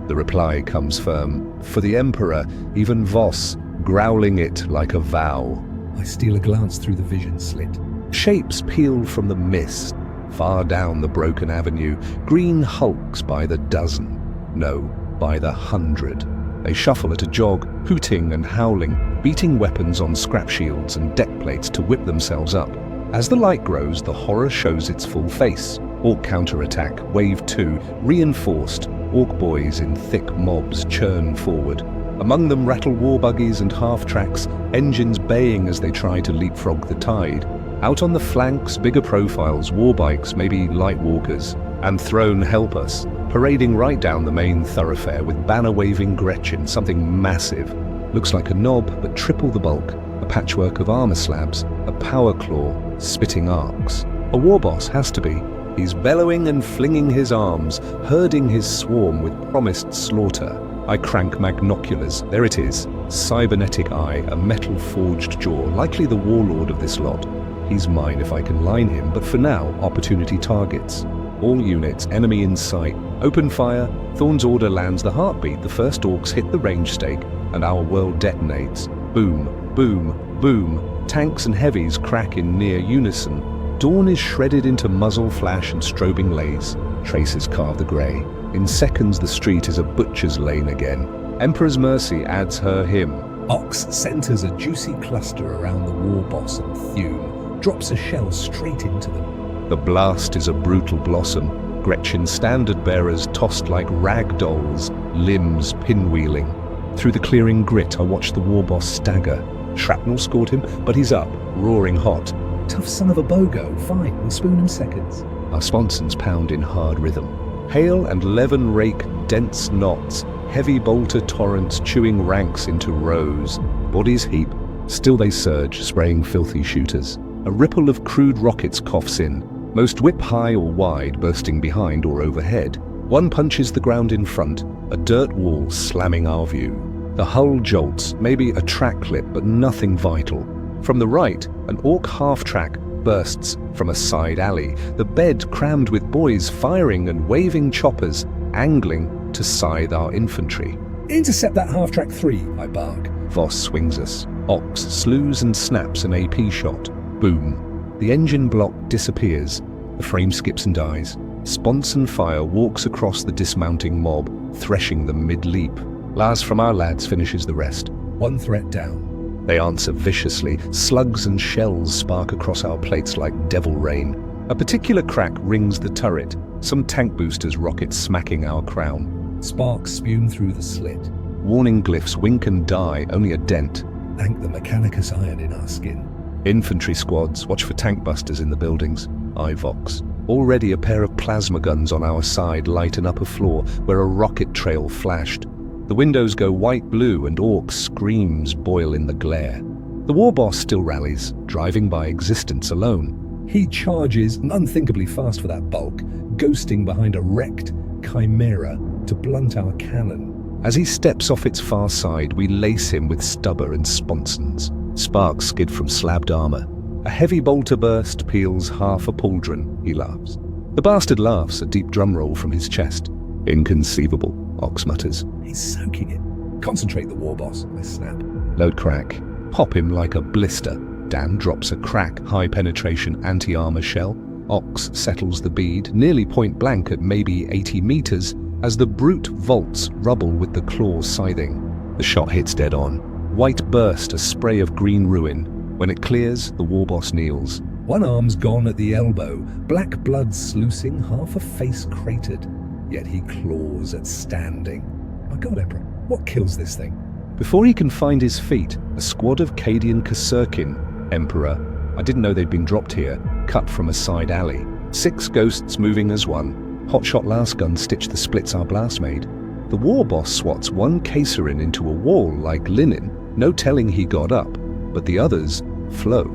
The reply comes firm. For the Emperor, even Voss, growling it like a vow. I steal a glance through the vision slit. Shapes peel from the mist. Far down the broken avenue, green hulks by the dozen. No, by the 100. They shuffle at a jog, hooting and howling, beating weapons on scrap shields and deck plates to whip themselves up. As the light grows, the horror shows its full face. Orc counterattack, wave 2, reinforced. Orc boys in thick mobs churn forward. Among them rattle war buggies and half-tracks, engines baying as they try to leapfrog the tide. Out on the flanks, bigger profiles, war bikes, maybe light walkers. And Throne help us, parading right down the main thoroughfare with banner-waving Gretchen, something massive. Looks like a knob, but triple the bulk. A patchwork of armor slabs, a power claw, spitting arcs. A war boss has to be. He's bellowing and flinging his arms, herding his swarm with promised slaughter. I crank magnoculars. There it is. Cybernetic eye, a metal-forged jaw, likely the warlord of this lot. He's mine if I can line him, but for now, opportunity targets. All units, enemy in sight. Open fire. Thorne's order lands the heartbeat. The first orcs hit the range stake, and our world detonates. Boom, boom, boom. Tanks and heavies crack in near unison. Dawn is shredded into muzzle flash and strobing lays. Traces carve the grey. In seconds the street is a butcher's lane again. Emperor's Mercy adds her hymn. Ox centers a juicy cluster around the war boss and Thume, drops a shell straight into them. The blast is a brutal blossom. Gretchen standard bearers tossed like rag dolls, limbs pinwheeling. Through the clearing grit I watch the war boss stagger. Shrapnel scored him, but he's up, roaring hot. Tough son of a bogo, fine, we'll spoon him seconds. Our sponsons pound in hard rhythm. Hale and Leven rake dense knots, heavy bolter torrents chewing ranks into rows. Bodies heap, still they surge, spraying filthy shooters. A ripple of crude rockets coughs in, most whip high or wide, bursting behind or overhead. One punches the ground in front, a dirt wall slamming our view. The hull jolts, maybe a track clip, but nothing vital. From the right, an orc half-track bursts from a side alley, the bed crammed with boys firing and waving choppers, angling to scythe our infantry. Intercept that half-track 3, I bark. Voss swings us. Ox slews and snaps an AP shot. Boom. The engine block disappears. The frame skips and dies. Sponson fire walks across the dismounting mob, threshing them mid-leap. Lars from our lads finishes the rest. One threat down. They answer viciously. Slugs and shells spark across our plates like devil rain. A particular crack rings the turret. Some tank boosters rocket smacking our crown. Sparks spune through the slit. Warning glyphs wink and die, only a dent. Thank the Mechanicus iron in our skin. Infantry squads, watch for tank busters in the buildings. Ivox. Already a pair of plasma guns on our side light an upper floor where a rocket trail flashed. The windows go white-blue and Orc screams boil in the glare. The war boss still rallies, driving by existence alone. He charges unthinkably fast for that bulk, ghosting behind a wrecked chimera to blunt our cannon. As he steps off its far side, we lace him with stubber and sponsons. Sparks skid from slabbed armor. A heavy bolter burst peels half a pauldron, he laughs. The bastard laughs, a deep drum roll from his chest. Inconceivable, Ox mutters. He's soaking it. Concentrate, the war boss, I snap. Load crack. Pop him like a blister. Dan drops a crack, high-penetration anti-armor shell. Ox settles the bead, nearly point blank at maybe 80 meters, as the brute vaults rubble with the claws scything. The shot hits dead on. White burst, a spray of green ruin. When it clears, the war boss kneels. One arm's gone at the elbow, black blood sluicing, half a face cratered. Yet he claws at standing. My God, Emperor, what kills this thing? Before he can find his feet, a squad of Cadian Kasurkin, Emperor, I didn't know they'd been dropped here, cut from a side alley. 6 ghosts moving as one. Hotshot last gun stitched the splits our blast made. The war boss swats one Caesarin into a wall like linen, no telling he got up, but the others flow.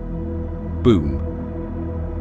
Boom.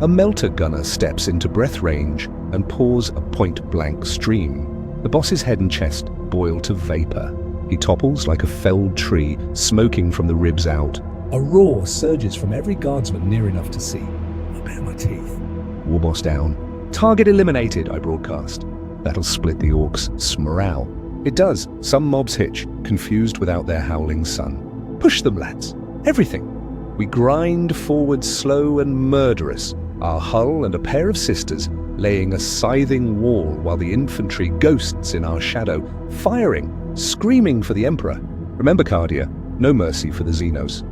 A melter gunner steps into breath range and pours a point-blank stream. The boss's head and chest boil to vapor. He topples like a felled tree, smoking from the ribs out. A roar surges from every guardsman near enough to see. I bare my teeth. War boss down. Target eliminated, I broadcast. That'll split the Orcs' morale. It does. Some mobs hitch, confused without their howling son. Push them, lads. Everything. We grind forward slow and murderous, our hull and a pair of sisters laying a scything wall while the infantry ghosts in our shadow, firing, screaming for the Emperor. Remember, Cardia, no mercy for the Xenos.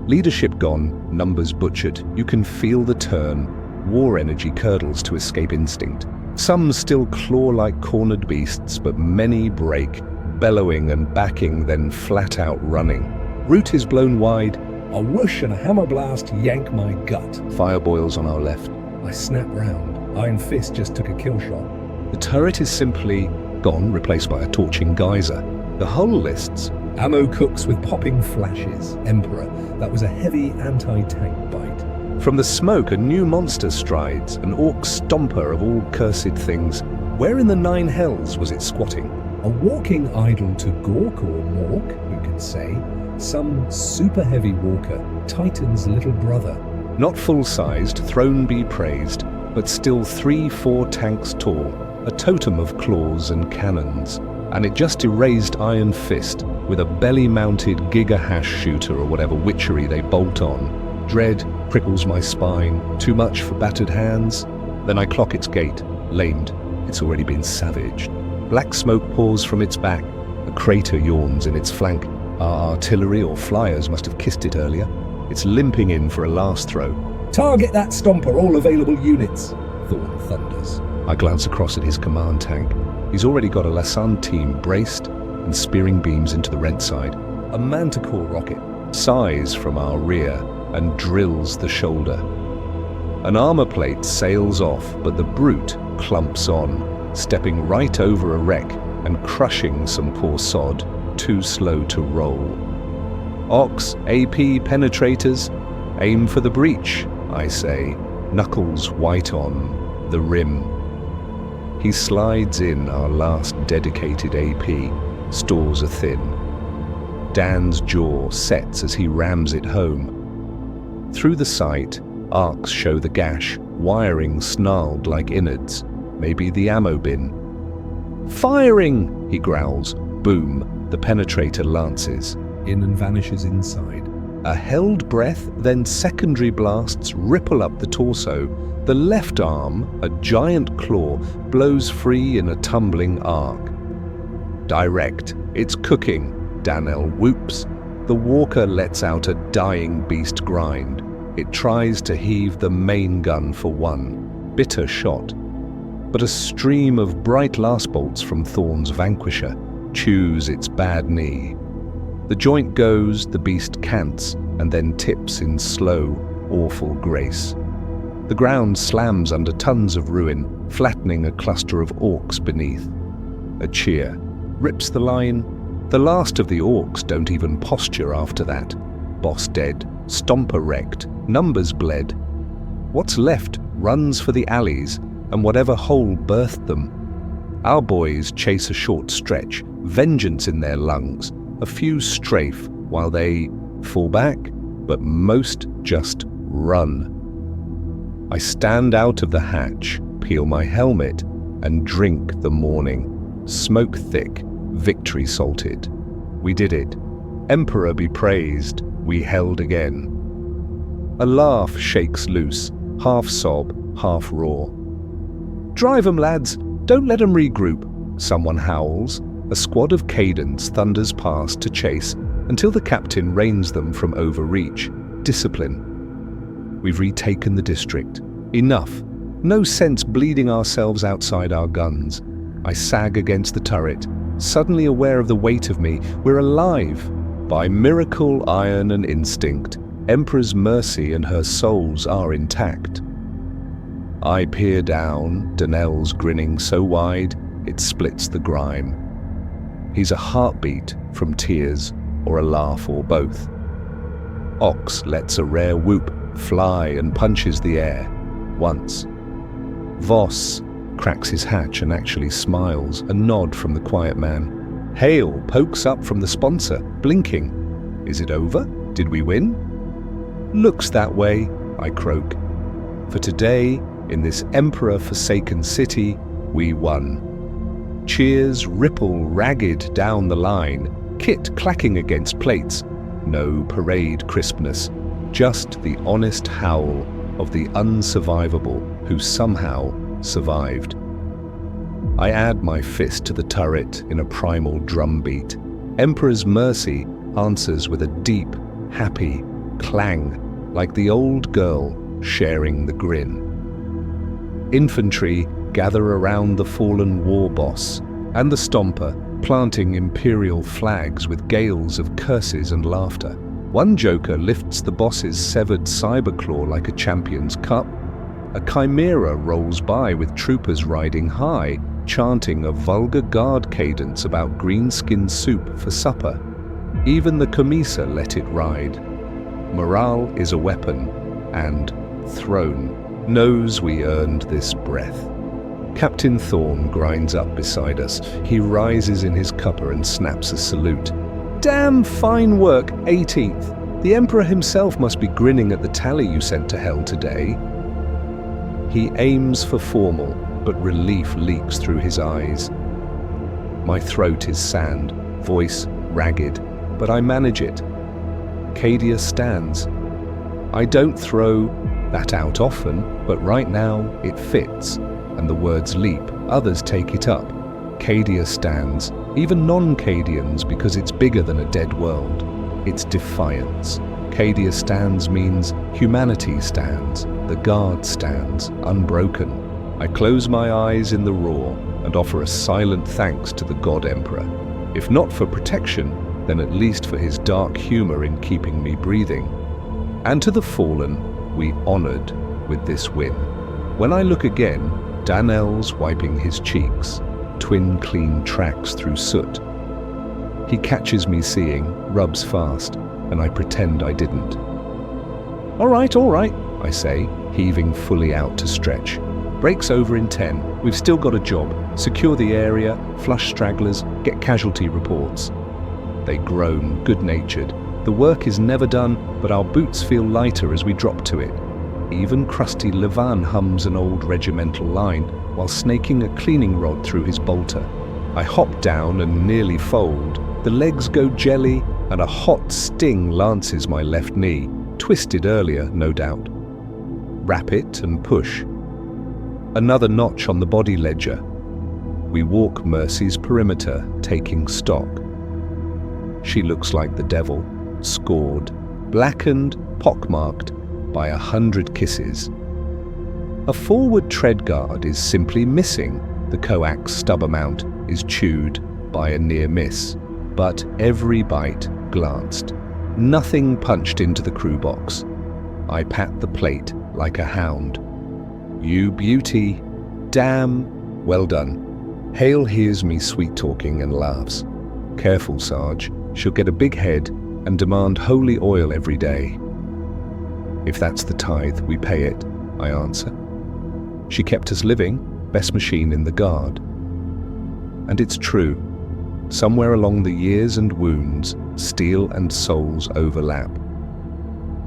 Leadership gone, numbers butchered, you can feel the turn. War energy curdles to escape instinct. Some still claw like cornered beasts, but many break, bellowing and backing, then flat out running. Route is blown wide. A whoosh and a hammer blast yank my gut. Fire boils on our left. I snap round. Iron Fist just took a kill shot. The turret is simply gone, replaced by a torching geyser. The hull lists. Ammo cooks with popping flashes. Emperor, that was a heavy anti-tank bite. From the smoke, a new monster strides, an Orc stomper of all cursed things. Where in the 9 hells was it squatting? A walking idol to Gork or Mork, who can say? Some super heavy walker, Titan's little brother. Not full-sized, throne be praised, but still 3-4 tanks tall, a totem of claws and cannons. And it just erased Iron Fist with a belly-mounted giga-hash shooter or whatever witchery they bolt on. Dread prickles my spine, too much for battered hands. Then I clock its gait, lamed. It's already been savaged. Black smoke pours from its back. A crater yawns in its flank. Our artillery or flyers must have kissed it earlier. It's limping in for a last throw. Target that stomper, all available units, Thorn thunders. I glance across at his command tank. He's already got a Lassan team braced and spearing beams into the rent side. A Manticore rocket sighs from our rear and drills the shoulder. An armor plate sails off, but the brute clumps on, stepping right over a wreck and crushing some poor sod, too slow to roll. Ox, AP penetrators, aim for the breach, I say, knuckles white on the rim. He slides in our last dedicated AP, stores are thin. Dan's jaw sets as he rams it home. Through the sight, arcs show the gash, wiring snarled like innards, maybe the ammo bin. Firing, he growls. Boom. The penetrator lances. In and vanishes inside. A held breath, then secondary blasts ripple up the torso. The left arm, a giant claw, blows free in a tumbling arc. Direct. It's cooking, Danel whoops. The walker lets out a dying beast grind. It tries to heave the main gun for one. Bitter shot. But a stream of bright last bolts from Thorn's Vanquisher chews its bad knee. The joint goes, the beast cants, and then tips in slow, awful grace. The ground slams under tons of ruin, flattening a cluster of orcs beneath. A cheer. Rips the line. The last of the orcs don't even posture after that. Boss dead, stomper wrecked, numbers bled. What's left runs for the alleys, and whatever hole birthed them. Our boys chase a short stretch, vengeance in their lungs, a few strafe while they fall back, but most just run. I stand out of the hatch, peel my helmet, and drink the morning. Smoke thick, victory salted. We did it. Emperor be praised, we held again. A laugh shakes loose, half sob, half roar. Drive 'em, lads, don't let 'em regroup, someone howls. A squad of cadets thunders past to chase until the captain reins them from overreach. Discipline. We've retaken the district. Enough. No sense bleeding ourselves outside our guns. I sag against the turret, suddenly aware of the weight of me. We're alive. By miracle, iron and instinct, Emperor's mercy and her souls are intact. I peer down, Danel's grinning so wide, it splits the grime. He's a heartbeat from tears or a laugh or both. Ox lets a rare whoop fly and punches the air. Once. Voss cracks his hatch and actually smiles, a nod from the quiet man. Hale pokes up from the sponsor, blinking. Is it over? Did we win? Looks that way, I croak. For today, in this emperor-forsaken city, we won. Cheers ripple ragged down the line, kit clacking against plates. No parade crispness, just the honest howl of the unsurvivable who somehow survived. I add my fist to the turret in a primal drumbeat. Emperor's mercy answers with a deep, happy clang, like the old girl sharing the grin. Infantry gather around the fallen war boss, and the stomper, planting imperial flags with gales of curses and laughter. One joker lifts the boss's severed cyberclaw like a champion's cup. A chimera rolls by with troopers riding high, chanting a vulgar guard cadence about green-skinned soup for supper. Even the commissar let it ride. Morale is a weapon, and throne knows we earned this breath. Captain Thorne grinds up beside us. He rises in his cuppa and snaps a salute. Damn fine work, 18th. The Emperor himself must be grinning at the tally you sent to hell today. He aims for formal, but relief leaks through his eyes. My throat is sand, voice ragged, but I manage it. Cadia stands. I don't throw that out often, but right now it fits, and the words leap. Others take it up. Cadia stands, even non-Cadians, because it's bigger than a dead world. It's defiance. Cadia stands means humanity stands. The guard stands, unbroken. I close my eyes in the roar and offer a silent thanks to the God Emperor. If not for protection, then at least for his dark humor in keeping me breathing. And to the fallen, we honored with this win. When I look again, Danel's wiping his cheeks, twin clean tracks through soot. He catches me seeing, rubs fast, and I pretend I didn't. All right, I say, heaving fully out to stretch. Break's over in 10. We've still got a job. Secure the area, flush stragglers, get casualty reports. They groan, good-natured. The work is never done, but our boots feel lighter as we drop to it. Even crusty Levan hums an old regimental line while snaking a cleaning rod through his bolter. I hop down and nearly fold. The legs go jelly, and a hot sting lances my left knee, twisted earlier, no doubt. Wrap it and push. Another notch on the body ledger. We walk Mercy's perimeter, taking stock. She looks like the devil, scored, blackened, pockmarked by 100 kisses. A forward tread guard is simply missing. The coax stubber mount is chewed by a near miss, but every bite glanced. Nothing punched into the crew box. I pat the plate like a hound. You beauty. Damn. Well done. Hale hears me sweet-talking and laughs. Careful, Sarge. She'll get a big head and demand holy oil every day. If that's the tithe, we pay it, I answer. She kept us living, best machine in the Guard. And it's true. Somewhere along the years and wounds, steel and souls overlap.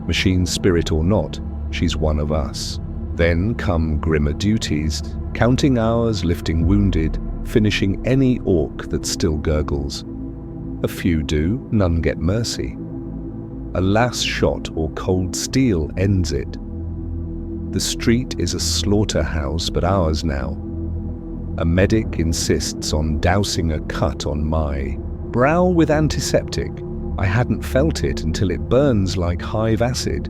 Machine spirit or not, she's one of us. Then come grimmer duties, counting hours, lifting wounded, finishing any orc that still gurgles. A few do, none get mercy. A last shot or cold steel ends it. The street is a slaughterhouse, but ours now. A medic insists on dousing a cut on my brow with antiseptic. I hadn't felt it until it burns like hive acid.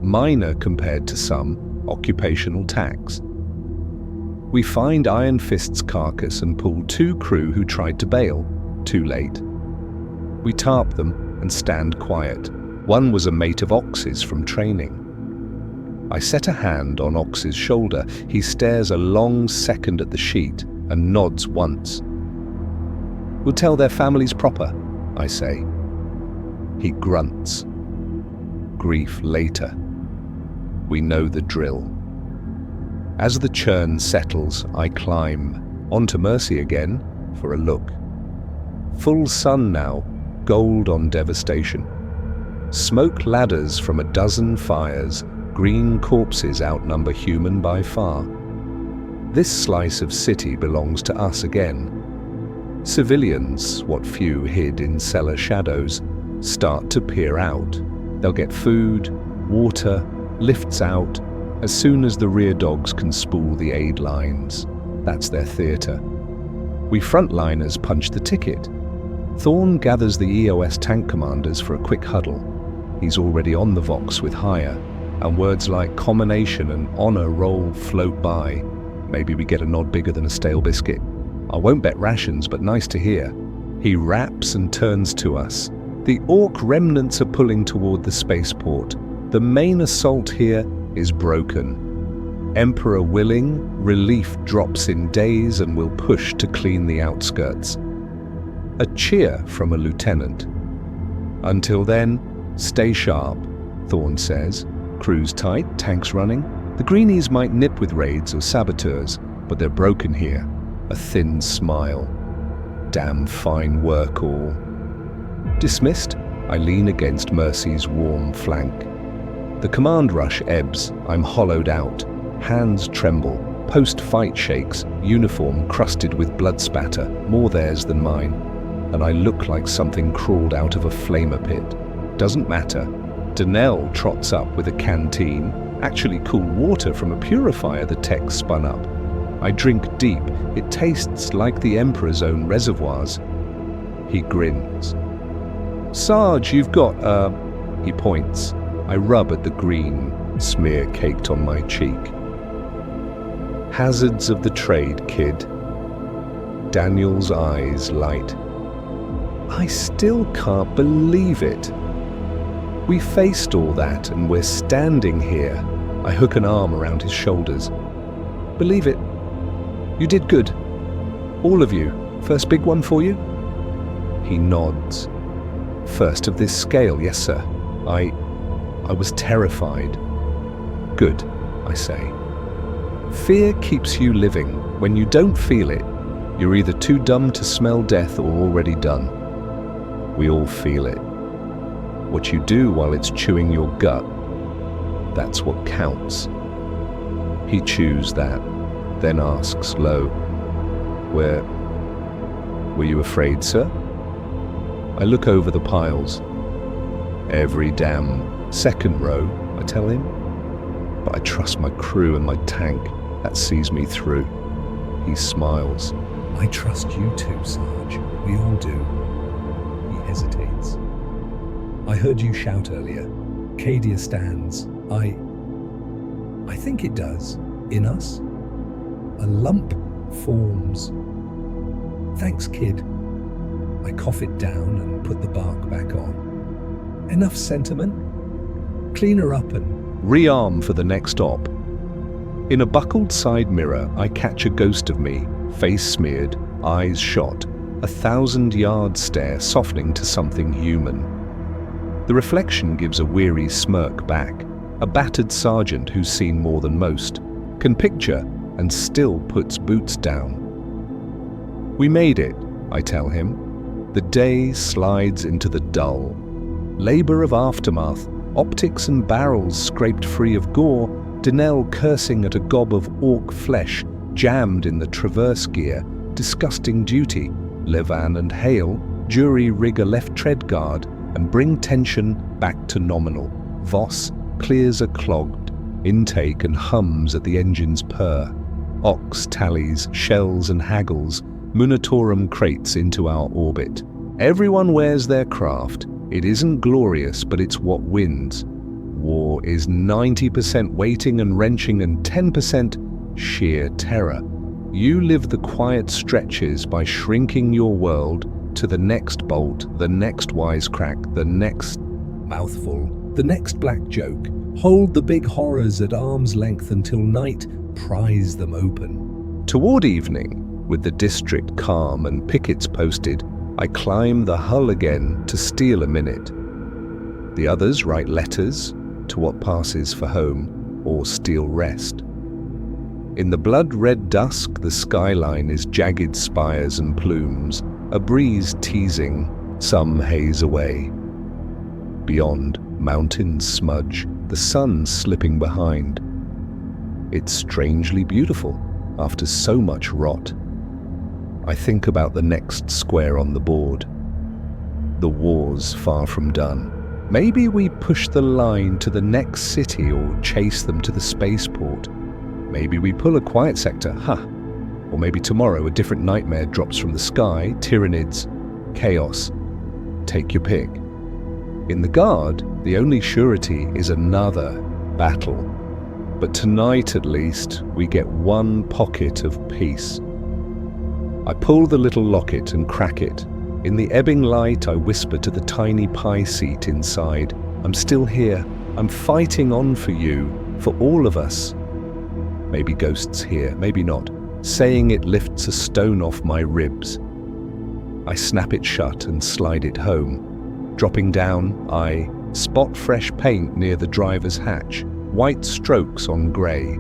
Minor compared to some occupational tax. We find Iron Fist's carcass and pull 2 crew who tried to bail. Too late. We tarp them and stand quiet. One was a mate of Ox's from training. I set a hand on Ox's shoulder. He stares a long second at the sheet and nods once. We'll tell their families proper, I say. He grunts. Grief later. We know the drill. As the churn settles, I climb onto Mercy again for a look. Full sun now, gold on devastation. Smoke ladders from a dozen fires, green corpses outnumber human by far. This slice of city belongs to us again. Civilians, what few hid in cellar shadows, start to peer out. They'll get food, water, lifts out, as soon as the rear dogs can spool the aid lines. That's their theatre. We frontliners punch the ticket. Thorne gathers the EOS tank commanders for a quick huddle. He's already on the Vox with hire, and words like combination and honor roll float by. Maybe we get a nod bigger than a stale biscuit. I won't bet rations, but nice to hear. He raps and turns to us. The Orc remnants are pulling toward the spaceport. The main assault here is broken. Emperor willing, relief drops in days and will push to clean the outskirts. A cheer from a lieutenant. Until then, stay sharp, Thorne says. Crews tight, tanks running. The greenies might nip with raids or saboteurs, but they're broken here. A thin smile. Damn fine work all. Dismissed, I lean against Mercy's warm flank. The command rush ebbs, I'm hollowed out. Hands tremble, post-fight shakes, uniform crusted with blood spatter, more theirs than mine. And I look like something crawled out of a flamer pit. Doesn't matter. Donnell trots up with a canteen, actually cool water from a purifier the tech spun up. I drink deep, it tastes like the Emperor's own reservoirs. He grins. Sarge, you've got, he points. I rub at the green, smear caked on my cheek. Hazards of the trade, kid. Daniel's eyes light. I still can't believe it. We faced all that and we're standing here. I hook an arm around his shoulders. Believe it. You did good. All of you. First big one for you? He nods. First of this scale, yes sir. I was terrified. Good, I say. Fear keeps you living. When you don't feel it, you're either too dumb to smell death or already done. We all feel it. What you do while it's chewing your gut, that's what counts. He chews that, then asks low, Were you afraid, sir? I look over the piles. Every damn second row, I tell him. But I trust my crew and my tank. That sees me through. He smiles. I trust you too, Sarge. We all do. He hesitates. I heard you shout earlier. Cadia stands. I think it does. In us. A lump forms. Thanks, kid. I cough it down and put the bark back on. Enough sentiment? Clean her up and Rearm for the next op. In a buckled side mirror, I catch a ghost of me, face smeared, eyes shot, 1,000-yard stare softening to something human. The reflection gives a weary smirk back, a battered sergeant who's seen more than most, can picture and still puts boots down. We made it, I tell him. The day slides into the dull. Labor of aftermath, optics and barrels scraped free of gore, Denell cursing at a gob of orc flesh jammed in the traverse gear, disgusting duty, Levan and Hale, jury rig a left tread guard and bring tension back to nominal. Voss clears a clogged intake and hums at the engine's purr. Ox tallies, shells and haggles, Munitorum crates into our orbit. Everyone wears their craft. It isn't glorious, but it's what wins. War is 90% waiting and wrenching and 10% sheer terror. You live the quiet stretches by shrinking your world to the next bolt, the next wisecrack, the next mouthful, the next black joke. Hold the big horrors at arm's length until night pries them open. Toward evening, with the district calm and pickets posted, I climb the hull again to steal a minute. The others write letters to what passes for home or steal rest. In the blood-red dusk, the skyline is jagged spires and plumes, a breeze teasing, some haze away. Beyond, mountains smudge, the sun slipping behind. It's strangely beautiful after so much rot. I think about the next square on the board. The war's far from done. Maybe we push the line to the next city or chase them to the spaceport. Maybe we pull a quiet sector, Or maybe tomorrow a different nightmare drops from the sky, tyrannids, chaos. Take your pick. In the Guard, the only surety is another battle. But tonight at least, we get one pocket of peace. I pull the little locket and crack it. In the ebbing light, I whisper to the tiny pie seat inside. I'm still here. I'm fighting on for you, for all of us. Maybe ghosts here, maybe not. Saying it lifts a stone off my ribs. I snap it shut and slide it home. Dropping down, I spot fresh paint near the driver's hatch, white strokes on grey.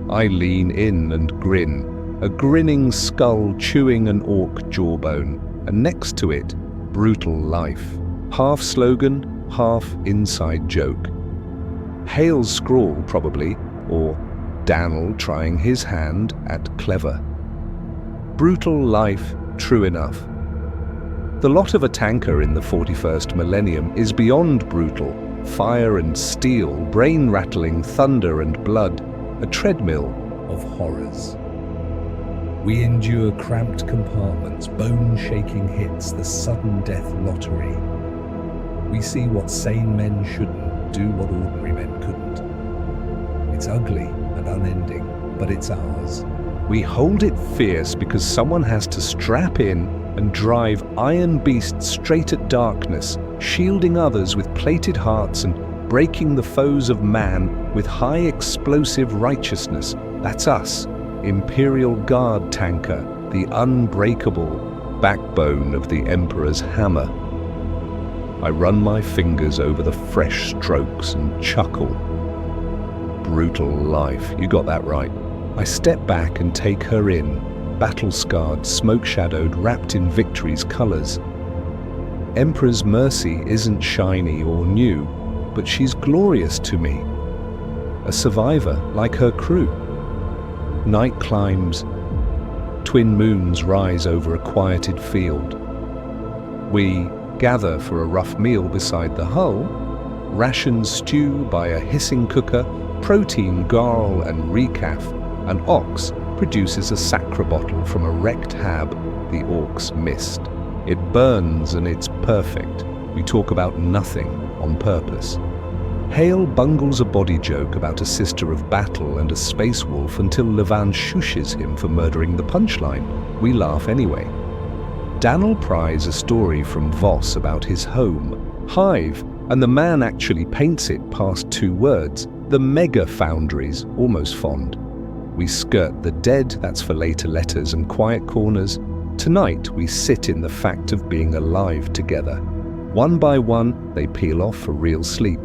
I lean in and grin, a grinning skull chewing an orc jawbone, and next to it, brutal life. Half slogan, half inside joke. Hale's scrawl, probably, or Daniel trying his hand at clever. Brutal life, true enough. The lot of a tanker in the 41st millennium is beyond brutal. Fire and steel, brain-rattling thunder and blood, a treadmill of horrors. We endure cramped compartments, bone-shaking hits, the sudden death lottery. We see what sane men shouldn't, do what ordinary men couldn't. It's ugly and unending, but it's ours. We hold it fierce because someone has to strap in and drive iron beasts straight at darkness, shielding others with plated hearts and breaking the foes of man with high explosive righteousness. That's us, Imperial Guard tanker, the unbreakable backbone of the Emperor's hammer. I run my fingers over the fresh strokes and chuckle. Brutal life, you got that right. I step back and take her in, battle-scarred, smoke-shadowed, wrapped in victory's colours. Emperor's mercy isn't shiny or new, but she's glorious to me. A survivor like her crew. Night climbs, twin moons rise over a quieted field. We gather for a rough meal beside the hull, rations stew by a hissing cooker, protein garl and recaf, and Ox produces a sacra bottle from a wrecked hab the orcs missed. It burns and it's perfect. We talk about nothing on purpose. Hale bungles a body joke about a sister of battle and a space wolf until Levan shushes him for murdering the punchline. We laugh anyway. Daniel pries a story from Voss about his home. Hive And the man actually paints it past 2 words. The mega foundries, almost fond. We skirt the dead, that's for later letters and quiet corners. Tonight we sit in the fact of being alive together. One by one, they peel off for real sleep.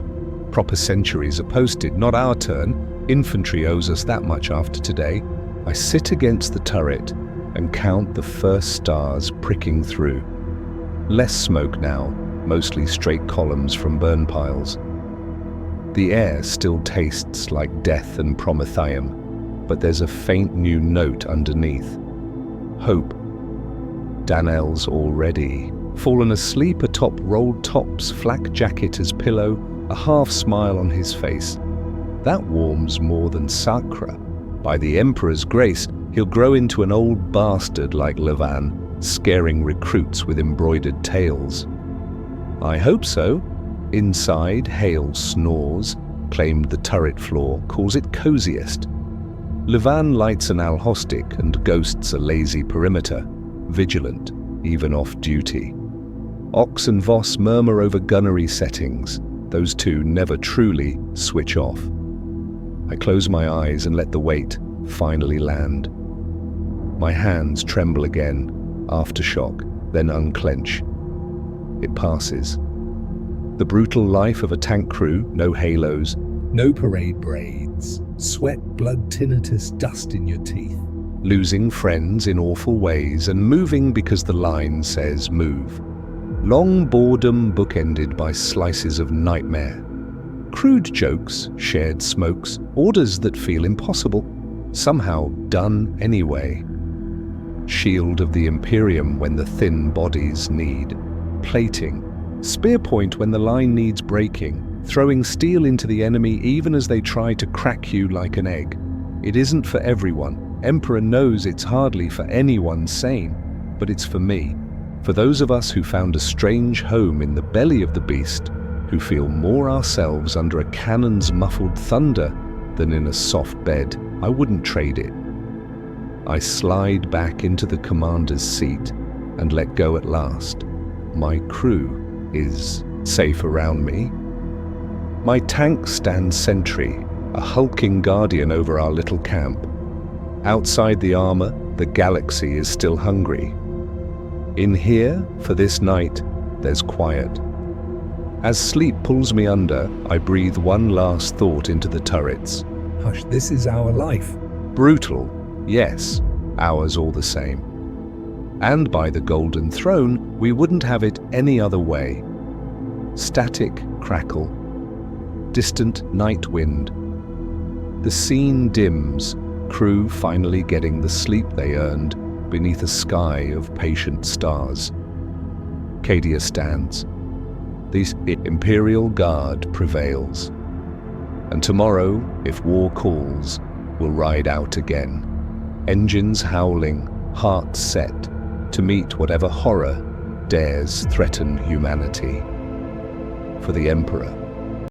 Proper centuries are posted, not our turn. Infantry owes us that much after today. I sit against the turret and count the first stars pricking through. Less smoke now, mostly straight columns from burn piles. The air still tastes like death and promethium, but there's a faint new note underneath. Hope. Danel's already fallen asleep atop rolled tops, flak jacket as pillow, a half smile on his face. That warms more than Sacre. By the Emperor's grace, he'll grow into an old bastard like Levan, scaring recruits with embroidered tails. I hope so. Inside, Hale snores, claimed the turret floor, calls it coziest. Levan lights an alhostic and ghosts a lazy perimeter, vigilant, even off duty. Ox and Voss murmur over gunnery settings. Those two never truly switch off. I close my eyes and let the weight finally land. My hands tremble again, aftershock, then unclench. It passes. The brutal life of a tank crew, no halos, no parade braids, sweat, blood, tinnitus, dust in your teeth. Losing friends in awful ways and moving because the line says move. Long boredom bookended by slices of nightmare. Crude jokes, shared smokes, orders that feel impossible, somehow done anyway. Shield of the Imperium when the thin bodies need plating. Spear point when the line needs breaking, throwing steel into the enemy even as they try to crack you like an egg. It isn't for everyone. Emperor knows it's hardly for anyone sane, but it's for me. For those of us who found a strange home in the belly of the beast, who feel more ourselves under a cannon's muffled thunder than in a soft bed, I wouldn't trade it. I slide back into the commander's seat and let go at last. My crew is safe around me. My tank stands sentry, a hulking guardian over our little camp. Outside the armor, the galaxy is still hungry. In here, for this night, there's quiet. As sleep pulls me under, I breathe one last thought into the turrets. Hush, this is our life. Brutal, yes, ours all the same. And by the Golden Throne, we wouldn't have it any other way. Static crackle, distant night wind. The scene dims, crew finally getting the sleep they earned beneath a sky of patient stars. Cadia stands. The Imperial Guard prevails. And tomorrow, if war calls, we'll ride out again. Engines howling, hearts set, to meet whatever horror dares threaten humanity. For the Emperor.